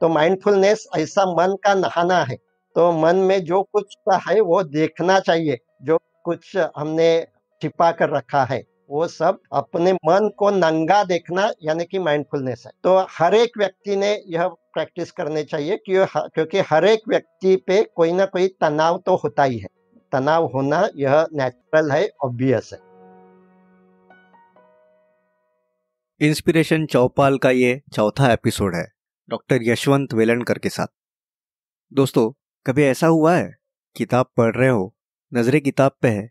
तो माइंडफुलनेस ऐसा मन का नहाना है। तो मन में जो कुछ है वो देखना चाहिए, जो कुछ हमने छिपा कर रखा है वो सब अपने मन को नंगा देखना, यानी कि माइंडफुलनेस है। तो हर एक व्यक्ति ने यह प्रैक्टिस करनी चाहिए क्योंकि हर एक व्यक्ति पे कोई ना कोई तनाव तो होता ही है। तनाव होना यह नेचुरल है, ऑब्वियस है। इंस्पिरेशन चौपाल का ये चौथा एपिसोड है डॉक्टर यशवंत वेलणकर के साथ। दोस्तों, कभी ऐसा हुआ है किताब पढ़ रहे हो, नजरें किताब पे है,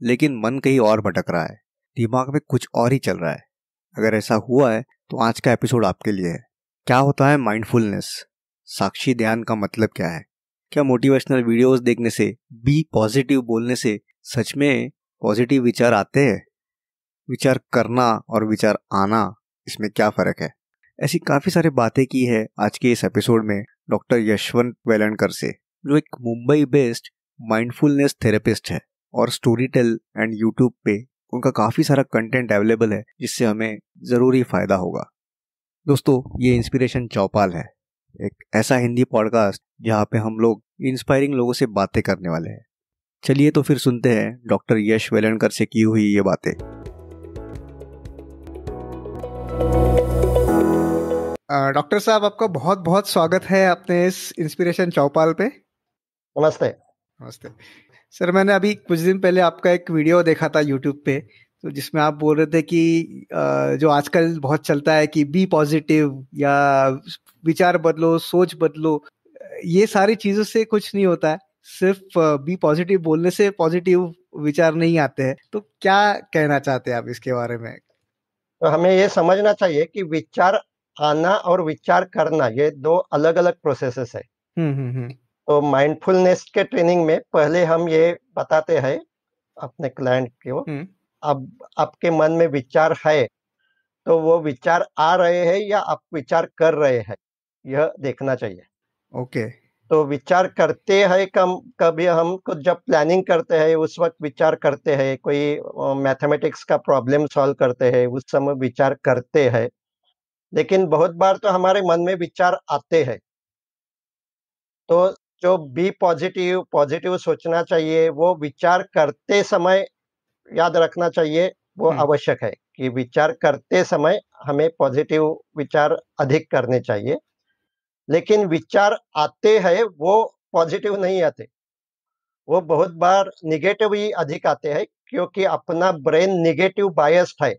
लेकिन मन कहीं और भटक रहा है, दिमाग में कुछ और ही चल रहा है? अगर ऐसा हुआ है तो आज का एपिसोड आपके लिए है। क्या होता है माइंडफुलनेस? साक्षी ध्यान का मतलब क्या है? क्या मोटिवेशनल वीडियोस देखने से, बी पॉजिटिव बोलने से सच में पॉजिटिव विचार आते हैं? विचार करना और विचार आना, इसमें क्या फर्क है? ऐसी काफी सारी बातें की है आज के इस एपिसोड में डॉक्टर यशवंत वेलणकर से, जो एक मुंबई बेस्ड माइंडफुलनेस थेरेपिस्ट है। और स्टोरी टेल एंड यूट्यूब पे उनका काफी सारा कंटेंट अवेलेबल है, जिससे हमें जरूरी फायदा होगा। दोस्तों, ये इंस्पिरेशन चौपाल है, एक ऐसा हिंदी पॉडकास्ट जहाँ पे हम लोग इंस्पायरिंग लोगों से बातें करने वाले हैं। चलिए तो फिर सुनते हैं डॉक्टर यश वेलणकर से की हुई ये बातें। डॉक्टर साहब, आपका बहुत बहुत स्वागत है अपने इस इंस्पिरेशन चौपाल पे। नमस्ते। नमस्ते सर। मैंने अभी कुछ दिन पहले आपका एक वीडियो देखा था यूट्यूब पे, तो जिसमें आप बोल रहे थे कि जो आजकल बहुत चलता है कि बी पॉजिटिव या विचार बदलो, सोच बदलो, ये सारी चीज़ों से कुछ नहीं होता है। सिर्फ बी पॉजिटिव बोलने से पॉजिटिव विचार नहीं आते हैं। तो क्या कहना चाहते हैं आप इसके बारे में? तो हमें ये समझना चाहिए कि विचार आना और विचार करना ये दो अलग अलग प्रोसेसेस है। तो माइंडफुलनेस के ट्रेनिंग में पहले हम ये बताते हैं अपने क्लाइंट को, अब आपके मन में विचार है तो वो विचार आ रहे हैं या आप विचार कर रहे हैं, यह देखना चाहिए। ओके। तो विचार करते हैं कभी हम कुछ जब प्लानिंग करते हैं उस वक्त विचार करते हैं, कोई मैथमेटिक्स का प्रॉब्लम सॉल्व करते हैं उस समय विचार करते हैं, लेकिन बहुत बार तो हमारे मन में विचार आते हैं। तो जो बी पॉजिटिव पॉजिटिव सोचना चाहिए वो विचार करते समय याद रखना चाहिए, वो आवश्यक है कि विचार करते समय हमें पॉजिटिव विचार अधिक करने चाहिए। लेकिन विचार आते हैं वो पॉजिटिव नहीं आते, वो बहुत बार निगेटिव ही अधिक आते हैं, क्योंकि अपना ब्रेन निगेटिव बायस्ड है,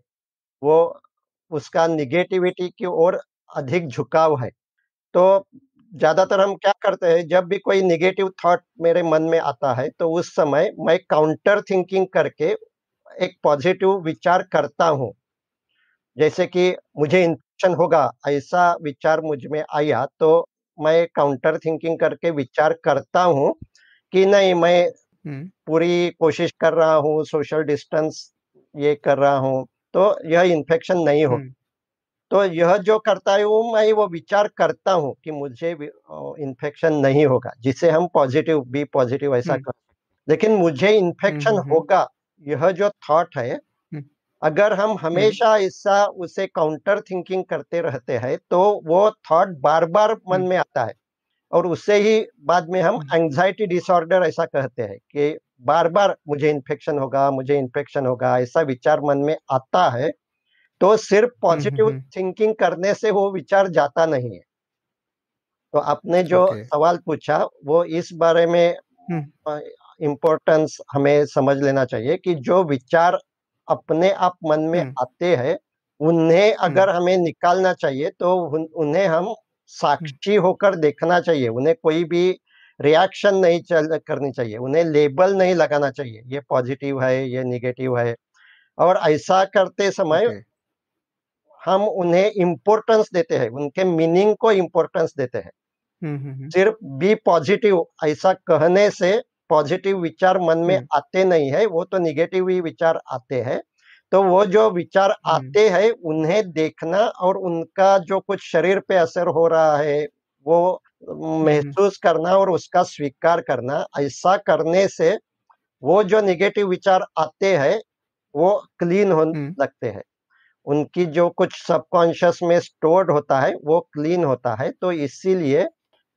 वो उसका निगेटिविटी की ओर अधिक झुकाव है। तो ज्यादातर हम क्या करते हैं, जब भी कोई निगेटिव थॉट मेरे मन में आता है तो उस समय मैं काउंटर थिंकिंग करके एक पॉजिटिव विचार करता हूँ। जैसे कि मुझे इन्फेक्शन होगा ऐसा विचार मुझ में आया तो मैं काउंटर थिंकिंग करके विचार करता हूँ कि नहीं, मैं पूरी कोशिश कर रहा हूँ, सोशल डिस्टेंस ये कर रहा हूँ, तो यह इन्फेक्शन नहीं हो। तो यह जो करता हूँ मैं, वो विचार करता हूँ कि मुझे इन्फेक्शन नहीं होगा, जिसे हम पॉजिटिव बी पॉजिटिव ऐसा कर। लेकिन मुझे इन्फेक्शन होगा, यह जो थॉट है, अगर हम हमेशा ऐसा उसे काउंटर थिंकिंग करते रहते हैं तो वो थॉट बार बार मन में आता है, और उससे ही बाद में हम एंजाइटी डिसऑर्डर ऐसा कहते हैं कि बार बार मुझे इन्फेक्शन होगा, मुझे इन्फेक्शन होगा, ऐसा विचार मन में आता है। तो सिर्फ पॉजिटिव थिंकिंग करने से वो विचार जाता नहीं है। तो आपने जो सवाल पूछा वो इस बारे में इम्पोर्टेंस हमें समझ लेना चाहिए कि जो विचार अपने आप मन में आते हैं उन्हें अगर हमें निकालना चाहिए तो उन्हें हम साक्षी होकर देखना चाहिए, उन्हें कोई भी रिएक्शन नहीं करनी चाहिए, उन्हें लेबल नहीं लगाना चाहिए, ये पॉजिटिव है ये निगेटिव है। और ऐसा करते समय हम उन्हें इम्पोर्टेंस देते हैं, उनके मीनिंग को इम्पोर्टेंस देते हैं। सिर्फ बी पॉजिटिव ऐसा कहने से पॉजिटिव विचार मन में आते नहीं है, वो तो निगेटिव ही विचार आते हैं। तो वो जो विचार आते हैं उन्हें देखना और उनका जो कुछ शरीर पे असर हो रहा है वो महसूस करना और उसका स्वीकार करना। ऐसा करने से वो जो निगेटिव विचार आते हैं वो क्लीन होने लगते हैं। उनकी जो कुछ सबकॉन्शियस में स्टोर्ड होता है वो क्लीन होता है। तो इसीलिए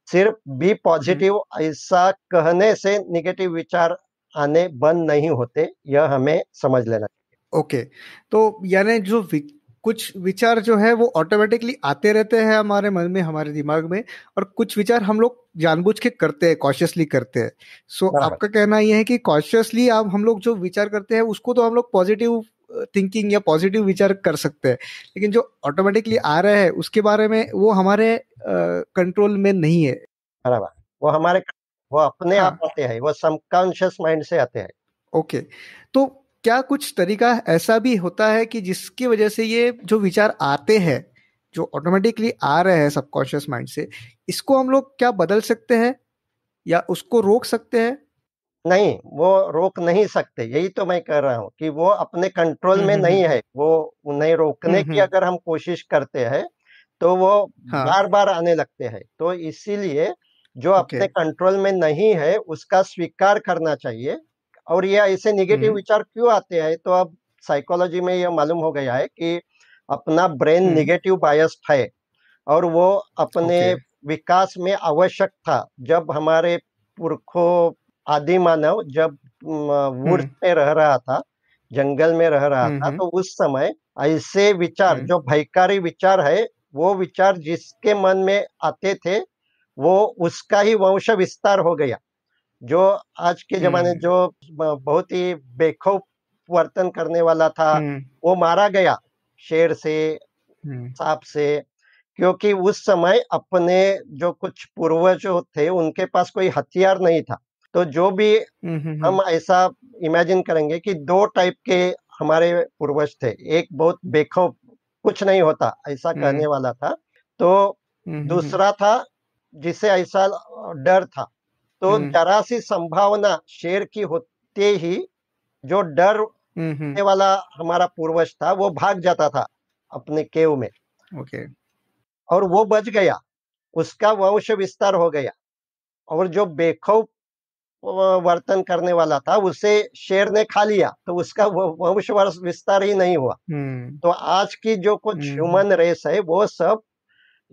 सिर्फ बी पॉजिटिव ऐसा कहने से निगेटिव विचार आने बंद नहीं होते, यह हमें समझ लेना चाहिए। ओके, तो यानी जो कुछ विचार जो है वो ऑटोमेटिकली आते रहते हैं हमारे मन में, हमारे दिमाग में, और कुछ विचार हम लोग जानबूझ के करते हैं, कॉशियसली करते हैं। सो बराबर। आपका कहना यह है कि कॉशियसली आप हम लोग जो विचार करते हैं उसको तो हम लोग पॉजिटिव थिंकिंग या पॉजिटिव विचार कर सकते हैं, लेकिन जो ऑटोमेटिकली आ रहे हैं उसके बारे में वो हमारे कंट्रोल में नहीं है। बराबर, वो अपने आप हाँ, आते हैं, वो सबकॉन्शियस माइंड से आते हैं। ओके, तो क्या कुछ तरीका ऐसा भी होता है कि जिसकी वजह से ये जो विचार आते हैं, जो ऑटोमेटिकली आ रहे हैं सबकॉन्शियस माइंड से, इसको हम लोग क्या बदल सकते हैं या उसको रोक सकते हैं? नहीं, वो रोक नहीं सकते, यही तो मैं कह रहा हूँ कि वो अपने कंट्रोल में नहीं है। वो उन्हें रोकने की हम्म। अगर हम कोशिश करते हैं तो वो हाँ, बार बार आने लगते हैं। तो इसीलिए जो ओके। अपने कंट्रोल में नहीं है उसका स्वीकार करना चाहिए। और ये ऐसे निगेटिव हम्म। विचार क्यों आते हैं, तो अब साइकोलॉजी में ये मालूम हो गया है कि अपना ब्रेन हम्म। निगेटिव बायस्ड है और वो अपने ओके। विकास में आवश्यक था। जब हमारे पुरखों आदि मानव जब वुड्स हम्म। में रह रहा था, जंगल में रह रहा था, हम्म। तो उस समय ऐसे विचार हम्म। जो भयकारी विचार है, वो विचार जिसके मन में आते थे, वो उसका ही वंश विस्तार हो गया। जो आज के जमाने हम्म। जो बहुत ही बेखौफ वर्तन करने वाला था, हम्म। वो मारा गया शेर से, हम्म। सांप से। क्योंकि उस समय अपने जो कुछ पूर्वज थे उनके पास कोई हथियार नहीं था। तो जो भी हम्म। हम ऐसा इमेजिन करेंगे कि दो टाइप के हमारे पूर्वज थे, एक बहुत बेखौफ, कुछ नहीं होता ऐसा हम्म। कहने वाला था, तो हम्म। दूसरा था जिसे ऐसा डर था। तो हम्म। जरा सी संभावना शेर की होते ही जो हम्म। डरने वाला हमारा पूर्वज था वो भाग जाता था अपने केव में, ओके। और वो बच गया, उसका वंश विस्तार हो गया। और जो बेखौफ वर्तन करने वाला था उसे शेर ने खा लिया, तो उसका वंश विस्तार ही नहीं हुआ। हम्म। तो आज की जो कुछ हम्म। ह्यूमन रेस है वो सब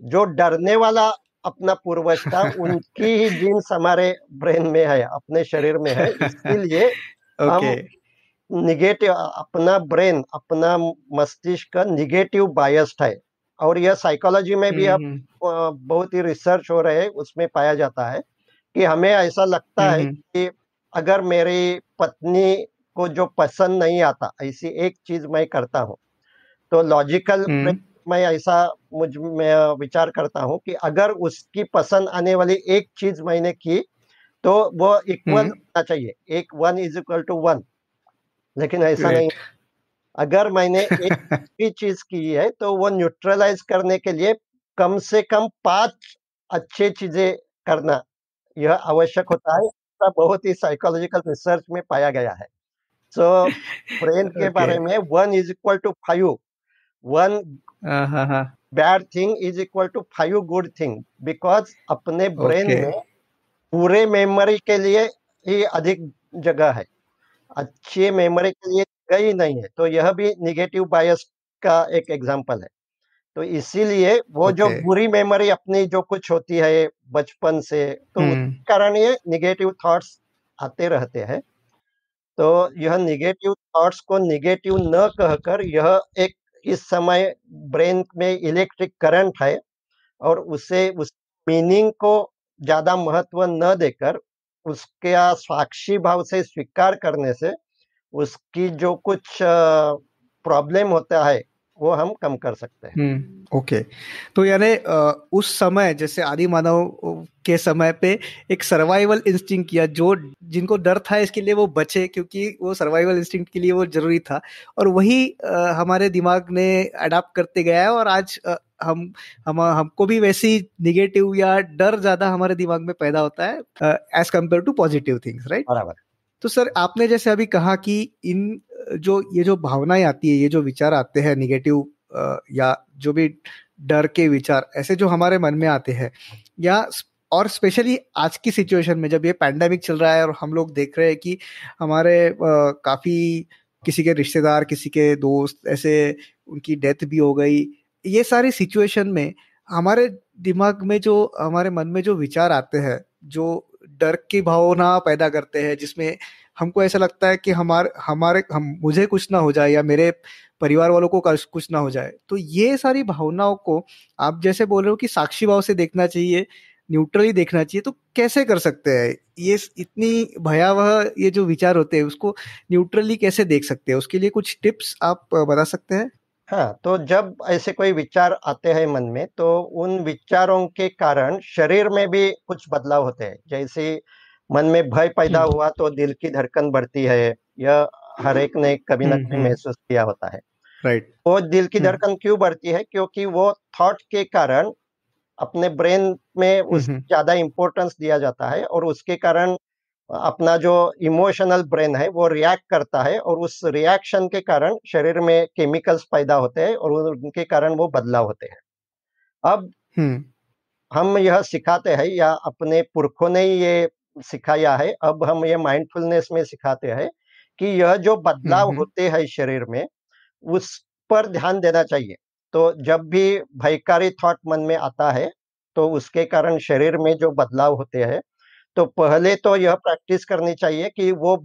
जो डरने वाला अपना पूर्वज था उनकी ही जीन्स हमारे ब्रेन में है, अपने शरीर में है। इसीलिए ओके। हम निगेटिव, अपना ब्रेन, अपना मस्तिष्क निगेटिव बायस्ड है। और यह साइकोलॉजी में भी अब हम्म। बहुत ही रिसर्च हो रहे हैं, उसमें पाया जाता है कि हमें ऐसा लगता है हम्म। कि अगर मेरी पत्नी को जो पसंद नहीं आता, ऐसी एक चीज मैं करता हूँ, तो लॉजिकल हम्म। मैं ऐसा मुझ में विचार करता हूँ कि अगर उसकी पसंद आने वाली एक चीज मैंने की तो वो इक्वल हम्म। होना चाहिए, एक 1 = 1। लेकिन ऐसा नहीं, ग्रेट। अगर मैंने एक भी चीज की है तो वो न्यूट्रलाइज करने के लिए कम से कम 5 अच्छे चीजें करना यह आवश्यक होता है। ऐसा बहुत ही साइकोलॉजिकल रिसर्च में पाया गया है। सो ब्रेन के ओके। बारे में 1 = 5, 1 हाँ, हाँ, हाँ। Bad thing = 5 good thing, because अपने ब्रेन ओके। में पूरे मेमोरी के लिए ही अधिक जगह है, अच्छी मेमोरी के लिए जगह ही नहीं है। तो यह भी निगेटिव बायस का एक एग्जाम्पल है। तो इसीलिए वो जो ओके। बुरी मेमोरी अपनी जो कुछ होती है बचपन से, तो हम्म। उसके कारण ये निगेटिव थॉट्स आते रहते हैं। तो यह निगेटिव थॉट्स को निगेटिव न कहकर यह एक इस समय ब्रेन में इलेक्ट्रिक करंट है, और उसे उस मीनिंग को ज्यादा महत्व न देकर उसके साक्षी भाव से स्वीकार करने से उसकी जो कुछ प्रॉब्लम होता है वो हम कम कर सकते हैं। ओके, तो यानी उस समय जैसे आदि मानव के समय पे एक सर्वाइवल इंस्टिंक्ट किया, जो जिनको डर था इसके लिए वो बचे, क्योंकि वो सर्वाइवल इंस्टिंक्ट के लिए वो जरूरी था, और वही हमारे दिमाग ने अडाप्ट करते गया है, और आज हमको भी वैसी निगेटिव या डर ज्यादा हमारे दिमाग में पैदा होता है as compare to positive things, right? बराबर। तो सर, आपने जैसे अभी कहा कि इन ये जो भावनाएं आती है, ये जो विचार आते हैं निगेटिव, या जो भी डर के विचार ऐसे जो हमारे मन में आते हैं, या और स्पेशली आज की सिचुएशन में जब ये पैंडेमिक चल रहा है और हम लोग देख रहे हैं कि हमारे काफी किसी के रिश्तेदार, किसी के दोस्त ऐसे उनकी डेथ भी हो गई। ये सारी सिचुएशन में हमारे दिमाग में जो हमारे मन में जो विचार आते हैं, जो डर की भावना पैदा करते हैं, जिसमें हमको ऐसा लगता है कि हमारे हमारे हम मुझे कुछ ना हो जाए या मेरे परिवार वालों को कुछ ना हो जाए, तो ये सारी भावनाओं को आप जैसे बोल रहे हो कि साक्षी भाव से देखना चाहिए, न्यूट्रली देखना चाहिए, तो कैसे कर सकते हैं ये इतनी भयावह ये जो विचार होते हैं उसको न्यूट्रली कैसे देख सकते हैं? उसके लिए कुछ टिप्स आप बता सकते हैं? हाँ, तो जब ऐसे कोई विचार आते हैं मन में, तो उन विचारों के कारण शरीर में भी कुछ बदलाव होते हैं। जैसे मन में भय पैदा हम्म हुआ तो दिल की धड़कन बढ़ती है। यह हर एक ने कभी ना कभी हम्म। महसूस किया होता है। राइट। वो दिल की हम्म धड़कन क्यों बढ़ती है? क्योंकि वो थॉट के कारण अपने ब्रेन में उस हम्म ज़्यादा इम्पोर्टेंस दिया जाता है और उसके कारण अपना जो इमोशनल ब्रेन है वो रिएक्ट करता है और उस रिएक्शन के कारण शरीर में केमिकल्स पैदा होते हैं और उनके कारण वो बदलाव होते हैं। अब हम्म हम यह सिखाते हैं या अपने पुरखों ने ही ये सिखाया है, अब हम ये माइंडफुलनेस में सिखाते हैं कि यह जो बदलाव हम्म होते हैं शरीर में, उस पर ध्यान देना चाहिए। तो जब भी भयकारी थॉट मन में आता है, तो उसके कारण शरीर में जो बदलाव होते हैं, तो पहले तो यह प्रैक्टिस करनी चाहिए कि वो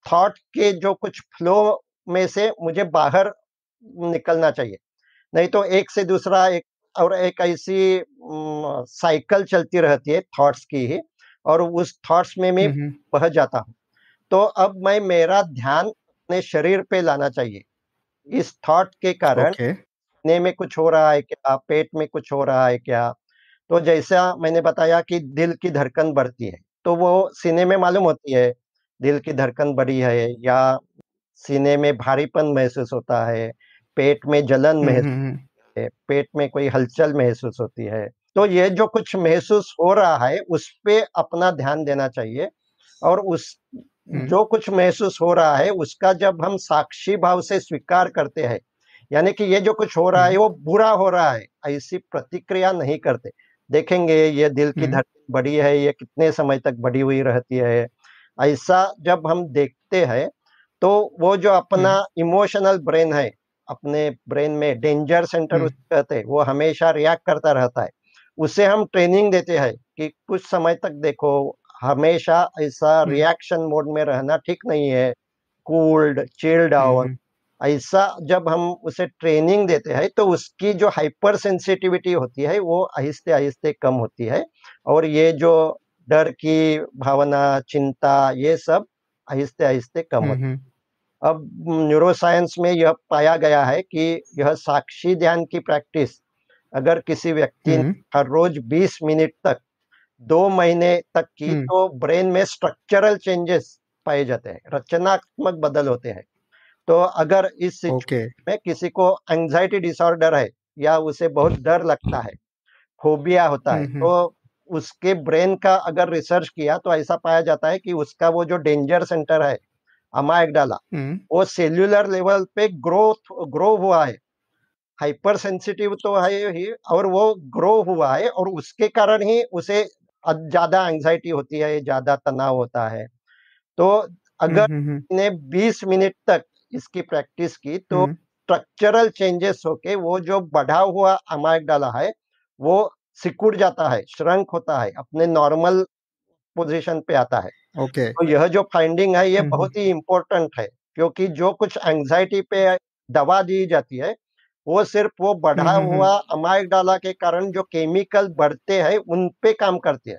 थॉट के जो कुछ फ्लो में से मुझे बाहर निकलना चाहिए। नहीं तो एक से दूसरा एक और एक ऐसी साइकिल चलती रहती है थॉट्स की ही और उस थॉट्स में मैं हम्म। बह जाता हूँ। तो अब मैं मेरा ध्यान अपने शरीर पे लाना चाहिए। इस थॉट के कारण ओके। सीने में कुछ हो रहा है क्या? पेट में कुछ हो रहा है क्या? तो जैसा मैंने बताया कि दिल की धड़कन बढ़ती है, तो वो सीने में मालूम होती है, दिल की धड़कन बढ़ी है या सीने में भारीपन महसूस होता है, पेट में जलन महसूस हम्म। है, पेट में कोई हलचल महसूस होती है। तो ये जो कुछ महसूस हो रहा है, उस पे अपना ध्यान देना चाहिए और उस हम्म जो कुछ महसूस हो रहा है, उसका जब हम साक्षी भाव से स्वीकार करते हैं, यानी कि ये जो कुछ हो रहा है, हम्म वो बुरा हो रहा है, ऐसी प्रतिक्रिया नहीं करते। देखेंगे ये दिल की हम्म धड़कन बढ़ी है, ये कितने समय तक बढ़ी हुई रहती है। ऐसा जब हम देखते हैं, तो वो जो अपना हम्म इमोशनल ब्रेन है, अपने ब्रेन में डेंजर सेंटर हम्म उसे कहते हैं, वो हमेशा रिएक्ट करता रहता है। उसे हम ट्रेनिंग देते हैं कि कुछ समय तक देखो, हमेशा ऐसा हम्म रिएक्शन मोड में रहना ठीक नहीं है, कूल्ड, चिल डाउन। हम्म ऐसा जब हम उसे ट्रेनिंग देते हैं, तो उसकी जो हाइपर सेंसिटिविटी होती है, वो आहिस्ते-आहिस्ते कम होती है और ये जो डर की भावना, चिंता, ये सब आहिस्ते-आहिस्ते कम होती हम्म है। अब न्यूरोसाइंस में यह पाया गया है कि यह साक्षी ध्यान की प्रैक्टिस अगर किसी व्यक्ति ने हम्म हर रोज 20 मिनट तक 2 महीने तक की, हम्म। तो ब्रेन में स्ट्रक्चरल चेंजेस पाए जाते हैं, रचनात्मक बदल होते हैं। तो अगर इस ओके। सिचुएशन में किसी को एंग्जायटी डिसऑर्डर है या उसे बहुत डर लगता है, फोबिया होता है, हम्म। तो उसके ब्रेन का अगर रिसर्च किया तो ऐसा पाया जाता है कि उसका वो जो डेंजर सेंटर है, अमाइगडाला, हम्म वो सेल्युलर लेवल पे ग्रो हुआ है। हाइपर सेंसिटिव तो है ही और वो ग्रो हुआ है और उसके कारण ही उसे ज़्यादा एंग्जायटी होती है, ज़्यादा तनाव होता है। तो अगर हम्म। ने 20 मिनट तक इसकी प्रैक्टिस की, तो हम्म स्ट्रक्चरल चेंजेस होके वो जो बढ़ा हुआ अमाइगडाला है, वो सिकुड़ जाता है, श्रंक होता है, अपने नॉर्मल पोज़ीशन पे आता है। ओके। तो यह जो फाइंडिंग है, ये हम्म बहुत ही इम्पोर्टेंट है, क्योंकि जो कुछ एंग्जायटी पे दवा दी जाती है, वो सिर्फ़ वो बढ़ा हम्म। हुआ अमाइगडाला के कारण जो केमिकल बढ़ते हैं, उन पे काम करती है।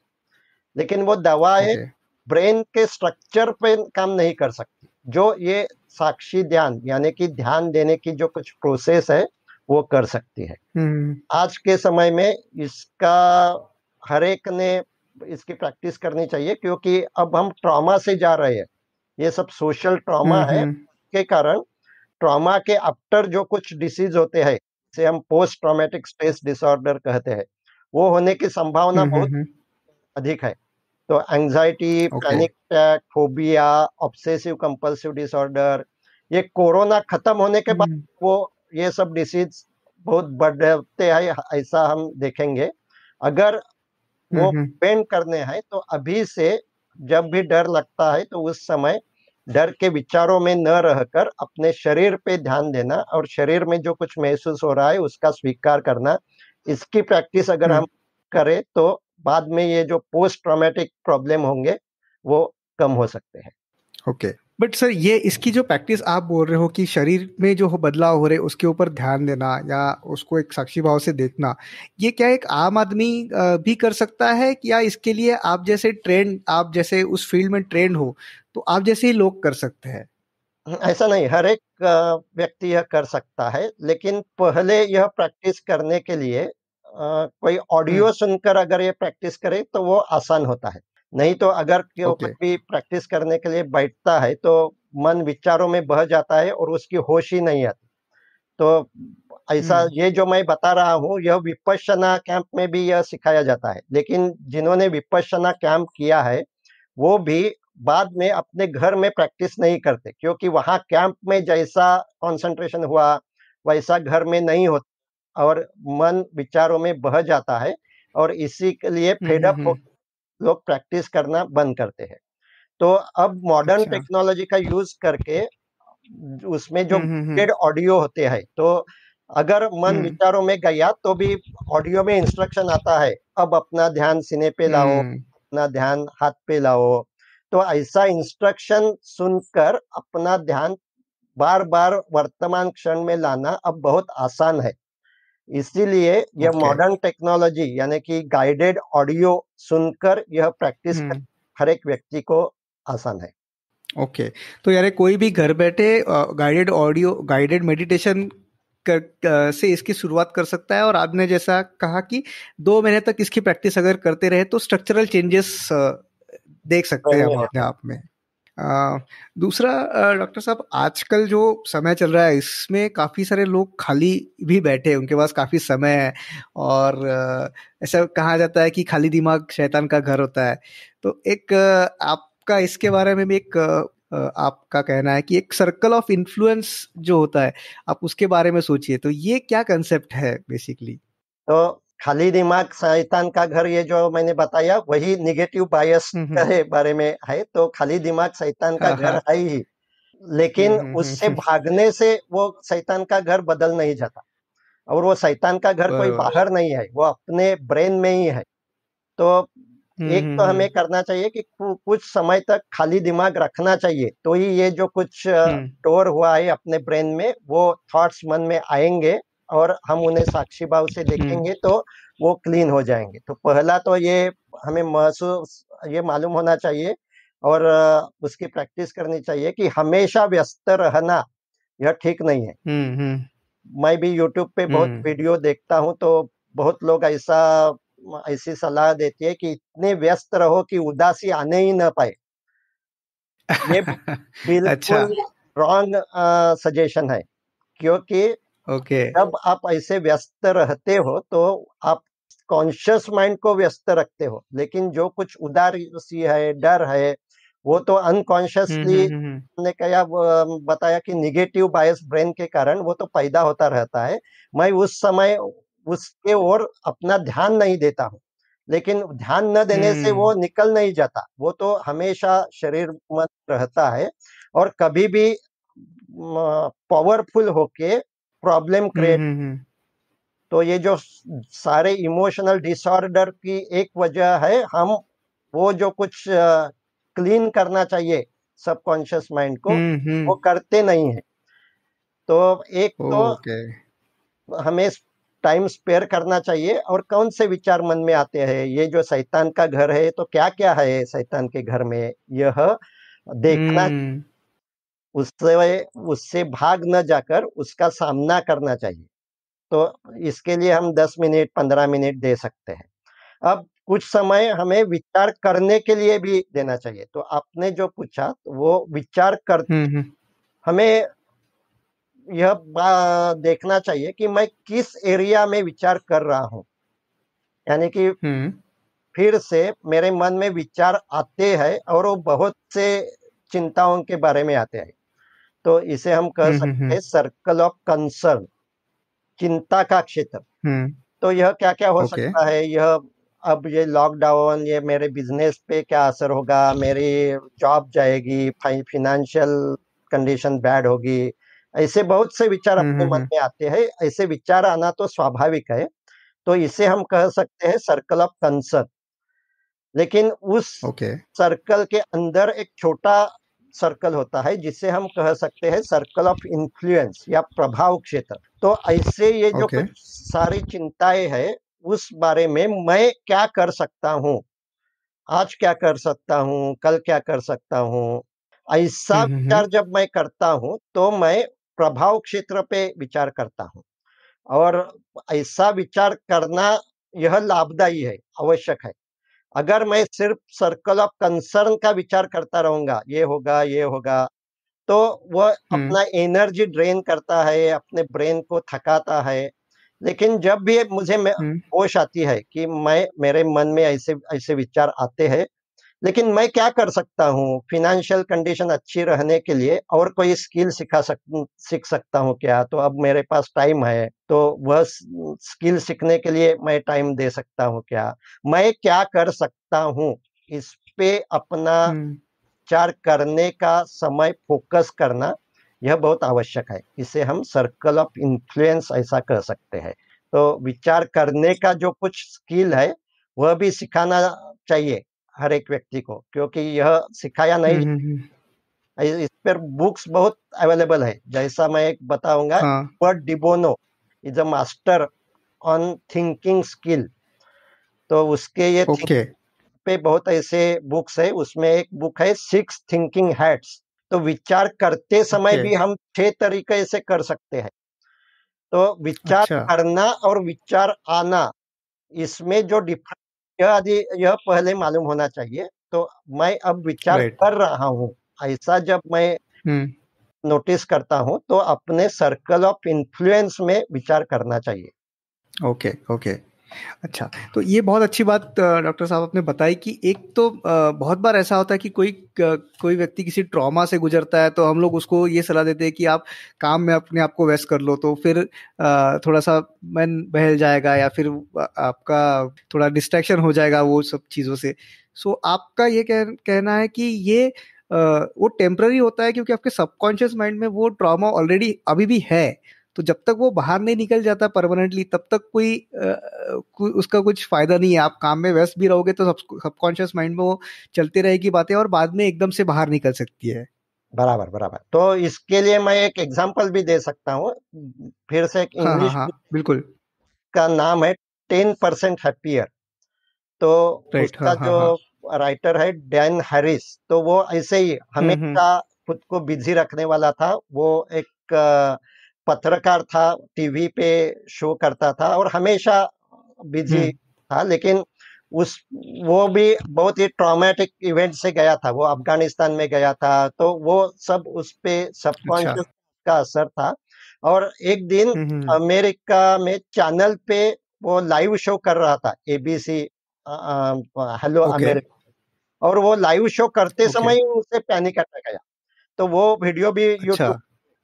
लेकिन वो दवाएँ ओके। ब्रेन के स्ट्रक्चर पे काम नहीं कर सकती। जो ये साक्षी ध्यान यानी कि ध्यान देने की जो कुछ प्रोसेस है, वो कर सकती है। हम्म आज के समय में इसका हर एक ने इसकी प्रैक्टिस करनी चाहिए, क्योंकि अब हम ट्रॉमा से जा रहे हैं। ये सब सोशल ट्रॉमा है, हम्म के कारण ट्रॉमा के आफ्टर जो कुछ डिसीज़ होते हैं, जिसे हम पोस्ट ट्रॉमेटिक स्ट्रेस डिसऑर्डर कहते हैं, वो होने की संभावना बहुत हम्म। अधिक है। तो anxiety, okay. Panic attack, phobia, obsessive compulsive disorder, ये कोरोना खत्म होने के बाद हम्म वो ये सब डिसीज बहुत बढ़ते हैं, ऐसा हम देखेंगे। अगर वो हम्म प्रिवेंट करने हैं, तो अभी से जब भी डर लगता है, तो उस समय डर के विचारों में न रहकर अपने शरीर पे ध्यान देना और शरीर में जो कुछ महसूस हो रहा है उसका स्वीकार करना, इसकी प्रैक्टिस अगर हम करें तो बाद में ये जो पोस्ट ट्रॉमेटिक प्रॉब्लम होंगे वो कम हो सकते हैं। ओके, बट सर ये इसकी जो प्रैक्टिस आप बोल रहे हो कि शरीर में जो बदलाव हो रहे उसके ऊपर ध्यान देना या उसको एक साक्षी भाव से देखना, ये क्या एक आम आदमी भी कर सकता है, या इसके लिए आप जैसे उस फील्ड में ट्रेंड हो तो आप जैसे ही लोग कर सकते हैं? ऐसा नहीं, हर एक व्यक्ति यह कर सकता है, लेकिन पहले यह प्रैक्टिस करने के लिए कोई ऑडियो सुनकर अगर ये प्रैक्टिस करे तो वो आसान होता है। नहीं तो अगर कोई भी प्रैक्टिस करने के लिए बैठता है तो मन विचारों में बह जाता है और उसकी होश ही नहीं आती। तो ऐसा ये जो मैं बता रहा हूँ यह विपश्यना कैंप में भी यह सिखाया जाता है, लेकिन जिन्होंने विपश्यना कैंप किया है वो भी बाद में अपने घर में प्रैक्टिस नहीं करते, क्योंकि वहां कैंप में जैसा कंसंट्रेशन हुआ वैसा घर में नहीं होता और मन विचारों में बह जाता है और इसी के लिए फेड अप हो लोग प्रैक्टिस करना बंद करते हैं। तो अब मॉडर्न टेक्नोलॉजी का यूज करके उसमें जो गाइडेड ऑडियो होते हैं, तो अगर मन विचारों में गया तो भी ऑडियो में इंस्ट्रक्शन आता है, अब अपना ध्यान सीने पे लाओ, अपना ध्यान हाथ पे लाओ। तो ऐसा इंस्ट्रक्शन सुनकर अपना ध्यान बार बार वर्तमान क्षण में लाना अब बहुत आसान है। इसीलिए यह मॉडर्न टेक्नोलॉजी यानी कि गाइडेड ऑडियो सुनकर यह प्रैक्टिस हर एक व्यक्ति को आसान है। ओके, तो यार कोई भी घर बैठे गाइडेड मेडिटेशन से इसकी शुरुआत कर सकता है, और आपने जैसा कहा कि 2 महीने तक इसकी प्रैक्टिस अगर करते रहे तो स्ट्रक्चरल चेंजेस देख सकते हैं हम अपने आप में। दूसरा डॉक्टर साहब, आजकल जो समय चल रहा है इसमें काफ़ी सारे लोग खाली भी बैठे हैं, उनके पास काफ़ी समय है, और ऐसा कहा जाता है कि खाली दिमाग शैतान का घर होता है। तो एक आपका इसके बारे में भी एक आपका कहना है कि एक सर्कल ऑफ इन्फ्लुएंस जो होता है, आप उसके बारे में सोचिए, तो ये क्या कंसेप्ट है बेसिकली? तो खाली दिमाग शैतान का घर, ये जो मैंने बताया वही निगेटिव बायस के बारे में है। तो खाली दिमाग शैतान का घर है ही, लेकिन उससे भागने से वो शैतान का घर बदल नहीं जाता, और वो शैतान का घर कोई बाहर नहीं है, वो अपने ब्रेन में ही है। तो एक तो हमें करना चाहिए कि कुछ समय तक खाली दिमाग रखना चाहिए, तो ही ये जो कुछ स्टोर हुआ है अपने ब्रेन में वो थॉट्स मन में आएंगे और हम उन्हें साक्षी भाव से देखेंगे तो वो क्लीन हो जाएंगे। तो पहला तो ये हमें ये मालूम होना चाहिए और उसकी प्रैक्टिस करनी चाहिए कि हमेशा व्यस्त रहना यह ठीक नहीं है। मैं भी यूट्यूब पे बहुत वीडियो देखता हूँ, तो बहुत लोग ऐसी सलाह देती है कि इतने व्यस्त रहो कि उदासी आने ही न पाए। ये बिल्कुल रॉन्ग सजेशन है, क्योंकि जब आप ऐसे व्यस्त रहते हो तो आप कॉन्शियस माइंड को व्यस्त रखते हो, लेकिन जो कुछ उदासी है, डर है, वो तो अनकॉन्शियसली ने क्या बताया कि निगेटिव बायस ब्रेन के कारण वो तो पैदा होता रहता है। मैं उस समय उसके ओर अपना ध्यान नहीं देता हूँ, लेकिन ध्यान न देने से वो निकल नहीं जाता, वो तो हमेशा शरीर में रहता है और कभी भी पावरफुल होके प्रॉब्लम क्रिएट। तो ये जो सारे इमोशनल डिसऑर्डर की एक वजह है, हम वो जो कुछ क्लीन करना चाहिए सबकॉन्शियस माइंड को वो करते नहीं है। तो एक तो हमें टाइम स्पेयर करना चाहिए, और कौन से विचार मन में आते हैं, ये जो शैतान का घर है तो क्या क्या है शैतान के घर में, यह देखना, उससे भाग न जाकर उसका सामना करना चाहिए। तो इसके लिए हम 10 मिनट 15 मिनट दे सकते हैं। अब कुछ समय हमें विचार करने के लिए भी देना चाहिए। तो आपने जो पूछा वो विचार कर हमें यह देखना चाहिए कि मैं किस एरिया में विचार कर रहा हूं, यानी कि फिर से मेरे मन में विचार आते हैं और वो बहुत से चिंताओं के बारे में आते हैं। तो इसे हम कह सकते हैं सर्कल ऑफ कंसर्न, चिंता का क्षेत्र। तो यह क्या क्या हो सकता है, यह अब ये लॉकडाउन, ये मेरे बिजनेस पे क्या असर होगा, मेरी जॉब जाएगी, फाइनेंशियल कंडीशन बैड होगी, ऐसे बहुत से विचार अपने मन हम्म। में आते हैं। ऐसे विचार आना तो स्वाभाविक है, तो इसे हम कह सकते हैं सर्कल ऑफ कंसर्न। लेकिन उस ओके। सर्कल के अंदर एक छोटा सर्कल होता है जिसे हम कह सकते हैं सर्कल ऑफ इन्फ्लुएंस या प्रभाव क्षेत्र। तो ऐसे ये जो ओके। कुछ सारी चिंताएं हैं, उस बारे में मैं क्या कर सकता हूँ, आज क्या कर सकता हूँ, कल क्या कर सकता हूँ, ऐसा हम्म। विचार जब मैं करता हूँ तो मैं प्रभाव क्षेत्र पे विचार करता हूँ। और ऐसा विचार करना यह लाभदायी है, आवश्यक है। अगर मैं सिर्फ सर्कल ऑफ कंसर्न का विचार करता रहूंगा, ये होगा ये होगा, तो वह हम्म। अपना एनर्जी ड्रेन करता है, अपने ब्रेन को थकाता है। लेकिन जब भी मुझे हम्म। होश आती है कि मैं मेरे मन में ऐसे ऐसे विचार आते हैं, लेकिन मैं क्या कर सकता हूँ, फिनेंशियल कंडीशन अच्छी रहने के लिए और कोई स्किल सीख सकता हूँ क्या, तो अब मेरे पास टाइम है, तो वह स्किल सीखने के लिए मैं टाइम दे सकता हूँ क्या, मैं क्या कर सकता हूँ, इस पे अपना हम्म। विचार करने का समय फोकस करना, यह बहुत आवश्यक है। इसे हम सर्कल ऑफ इन्फ्लुएंस ऐसा कह सकते हैं। तो विचार करने का जो कुछ स्किल है, वह भी सिखाना चाहिए हर एक व्यक्ति को, क्योंकि यह सिखाया नहीं। हम्म। इस पर बुक्स बहुत अवेलेबल है। जैसा मैं एक बताऊंगा, हाँ। Bert de Bono is a master on thinking skill. तो उसके ये ओके। पे बहुत ऐसे बुक्स है। उसमें एक बुक है सिक्स थिंकिंग हैट्स। तो विचार करते समय ओके। भी हम 6 तरीके से कर सकते हैं। तो विचार अच्छा। करना और विचार आना, इसमें जो डिफरेंस, यह पहले मालूम होना चाहिए। तो मैं अब विचार राइट। कर रहा हूँ, ऐसा जब मैं हम्म। नोटिस करता हूँ, तो अपने सर्कल ऑफ इन्फ्लुएंस में विचार करना चाहिए। ओके। ओके। अच्छा, तो ये बहुत अच्छी बात डॉक्टर साहब आपने बताई कि एक तो बहुत बार ऐसा होता है कि कोई व्यक्ति किसी ट्रॉमा से गुजरता है तो हम लोग उसको ये सलाह देते हैं कि आप काम में अपने आप को व्यस्त कर लो, तो फिर थोड़ा सा मन बहल जाएगा या फिर आपका थोड़ा डिस्ट्रैक्शन हो जाएगा वो सब चीज़ों से। सो आपका ये कहना है कि ये वो टेम्पररी होता है क्योंकि आपके सबकॉन्शियस माइंड में वो ट्रॉमा ऑलरेडी अभी भी है, तो जब तक वो बाहर नहीं निकल जाता परमानेंटली तब तक उसका कुछ फायदा नहीं है। आप काम में व्यस्त भी रहोगे तो सबकॉन्शियस माइंड में वो चलती रहेगी बातें और बाद में एकदम से बाहर निकल सकती है। बराबर बराबर। तो इसके लिए मैं एक एग्जांपल भी दे सकता हूँ। फिर से एक हाँ हाँ इंग्लिश हाँ, बिल्कुल। का नाम है 10% हैप्पियर। तो राइट। हाँ उसका हाँ जो हाँ। राइटर है डैन हैरिस, तो वो ऐसे ही हम्म। हमेशा खुद को बिजी रखने वाला था। वो एक पत्रकार था, टीवी पे शो करता था और हमेशा बिजी हम्म। था। लेकिन उस वो भी बहुत ही ट्रॉमेटिक इवेंट से गया था, वो अफगानिस्तान में गया था, तो वो सब उस पे अच्छा। सबकॉन्शियस का असर था। और एक दिन हम्म। अमेरिका में चैनल पे वो लाइव शो कर रहा था, एबीसी हेलो ओके। अमेरिका। और वो लाइव शो करते ओके। समय ही उसे पैनिक अटैक आया। तो वो वीडियो भी अच्छा। यूट्यूब।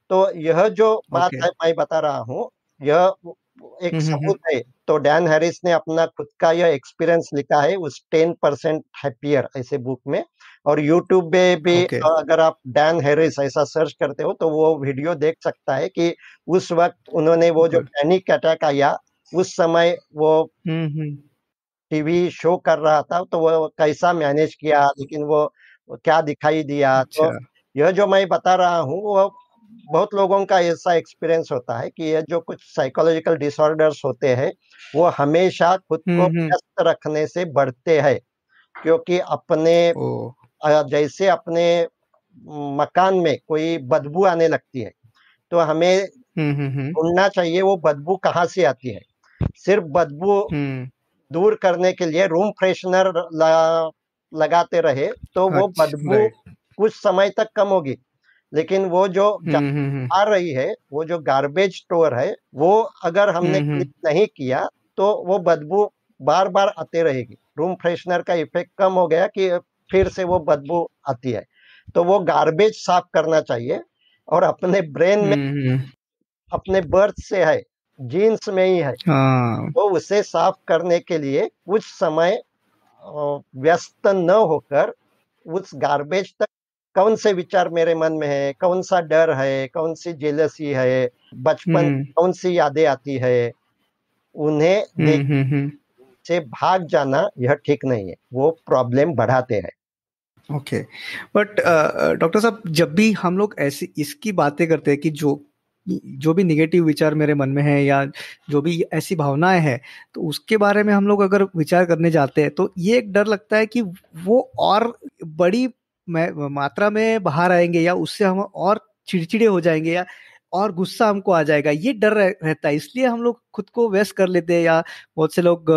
तो यह जो बात ओके। है मैं बता रहा हूँ, यह एक हम्म। सबूत है। तो डैन हैरिस ने अपना खुद का यह एक्सपीरियंस लिखा है उस 10% हैप्पियर ऐसे बुक में। और यूट्यूब पे भी ओके। अगर आप डैन हैरिस ऐसा सर्च करते हो तो वो वीडियो देख सकता है कि उस वक्त उन्होंने वो जो गुड। पैनिक अटैक आया, उस समय वो हम्म। टीवी शो कर रहा था, तो वो कैसा मैनेज किया, लेकिन वो क्या दिखाई दिया। तो अच्छा। यह जो मैं बता रहा हूँ, वो बहुत लोगों का ऐसा एक्सपीरियंस होता है कि ये जो कुछ साइकोलॉजिकल डिसऑर्डर्स होते हैं, वो हमेशा खुद को हम्म। व्यस्त रखने से बढ़ते हैं। क्योंकि अपने ओ। जैसे अपने मकान में कोई बदबू आने लगती है, तो हमें हम्म। ढूंढना चाहिए वो बदबू कहाँ से आती है। सिर्फ बदबू हम्म। दूर करने के लिए रूम फ्रेशनर लगाते रहे, तो वो अच्छा। बदबू राइट। कुछ समय तक कम होगी। लेकिन वो जो हम्म। आ रही है, वो जो गार्बेज स्टोर है, वो अगर हमने हम्म। क्लीन नहीं किया, तो वो बदबू बार बार आते रहेगी। रूम फ्रेशनर का इफेक्ट कम हो गया कि फिर से वो बदबू आती है। तो वो गार्बेज साफ करना चाहिए। और अपने ब्रेन में हम्म। अपने बर्थ से है, जीन्स में ही है। हाँ। तो उसे साफ करने के लिए कुछ समय व्यस्त न होकर उस गार्बेज तक कौन से विचार मेरे मन में है, कौन सा डर है, कौन सी जेलसी है, बचपन हम्म कौन सी यादें आती है, उन्हें देख हम्म। से भाग जाना यह ठीक नहीं है, वो प्रॉब्लम बढ़ाते हैं। ओके। बट डॉक्टर साहब, जब भी हम लोग ऐसी इसकी बातें करते हैं कि जो भी निगेटिव विचार मेरे मन में है या जो भी ऐसी भावनाएं हैं, तो उसके बारे में हम लोग अगर विचार करने जाते हैं तो ये एक डर लगता है कि वो और बड़ी मात्रा में बाहर आएंगे, या उससे हम और चिड़चिड़े हो जाएंगे, या और गुस्सा हमको आ जाएगा। ये डर रहता है, इसलिए हम लोग खुद को व्यस्त कर लेते हैं, या बहुत से लोग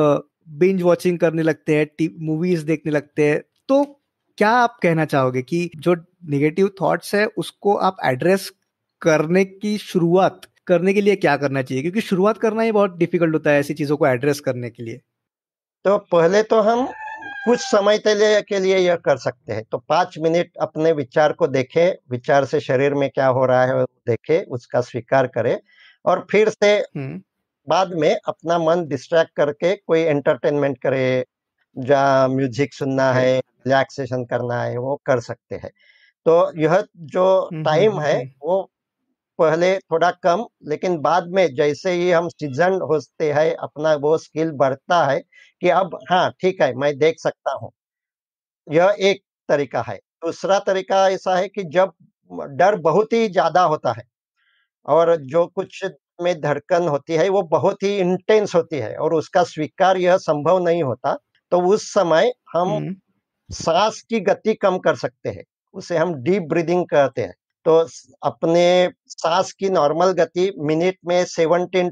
बिंज वॉचिंग करने लगते हैं, मूवीज देखने लगते हैं। तो क्या आप कहना चाहोगे कि जो नेगेटिव थॉट्स है उसको आप एड्रेस करने की शुरुआत करने के लिए क्या करना चाहिए? क्योंकि शुरुआत करना ही बहुत डिफिकल्ट होता है ऐसी चीजों को एड्रेस करने के लिए। तो पहले तो हम कुछ समय के लिए यह कर सकते हैं। तो 5 मिनट अपने विचार को देखें, विचार से शरीर में क्या हो रहा है वो देखें, उसका स्वीकार करें, और फिर से हम्म बाद में अपना मन डिस्ट्रैक्ट करके कोई एंटरटेनमेंट करे, जहाँ म्यूजिक सुनना है, राइट। रिलैक्सेशन करना है, वो कर सकते हैं। तो यह जो टाइम है वो पहले थोड़ा कम, लेकिन बाद में जैसे ही हम सीजन होते हैं, अपना वो स्किल बढ़ता है कि अब हाँ ठीक है, मैं देख सकता हूँ। यह एक तरीका है। दूसरा तरीका ऐसा है कि जब डर बहुत ही ज्यादा होता है और जो कुछ में धड़कन होती है वो बहुत ही इंटेंस होती है और उसका स्वीकार यह संभव नहीं होता, तो उस समय हम हम्म सांस की गति कम कर सकते हैं। उसे हम डीप ब्रीदिंग कहते हैं। तो अपने सांस की नॉर्मल गति मिनट में 17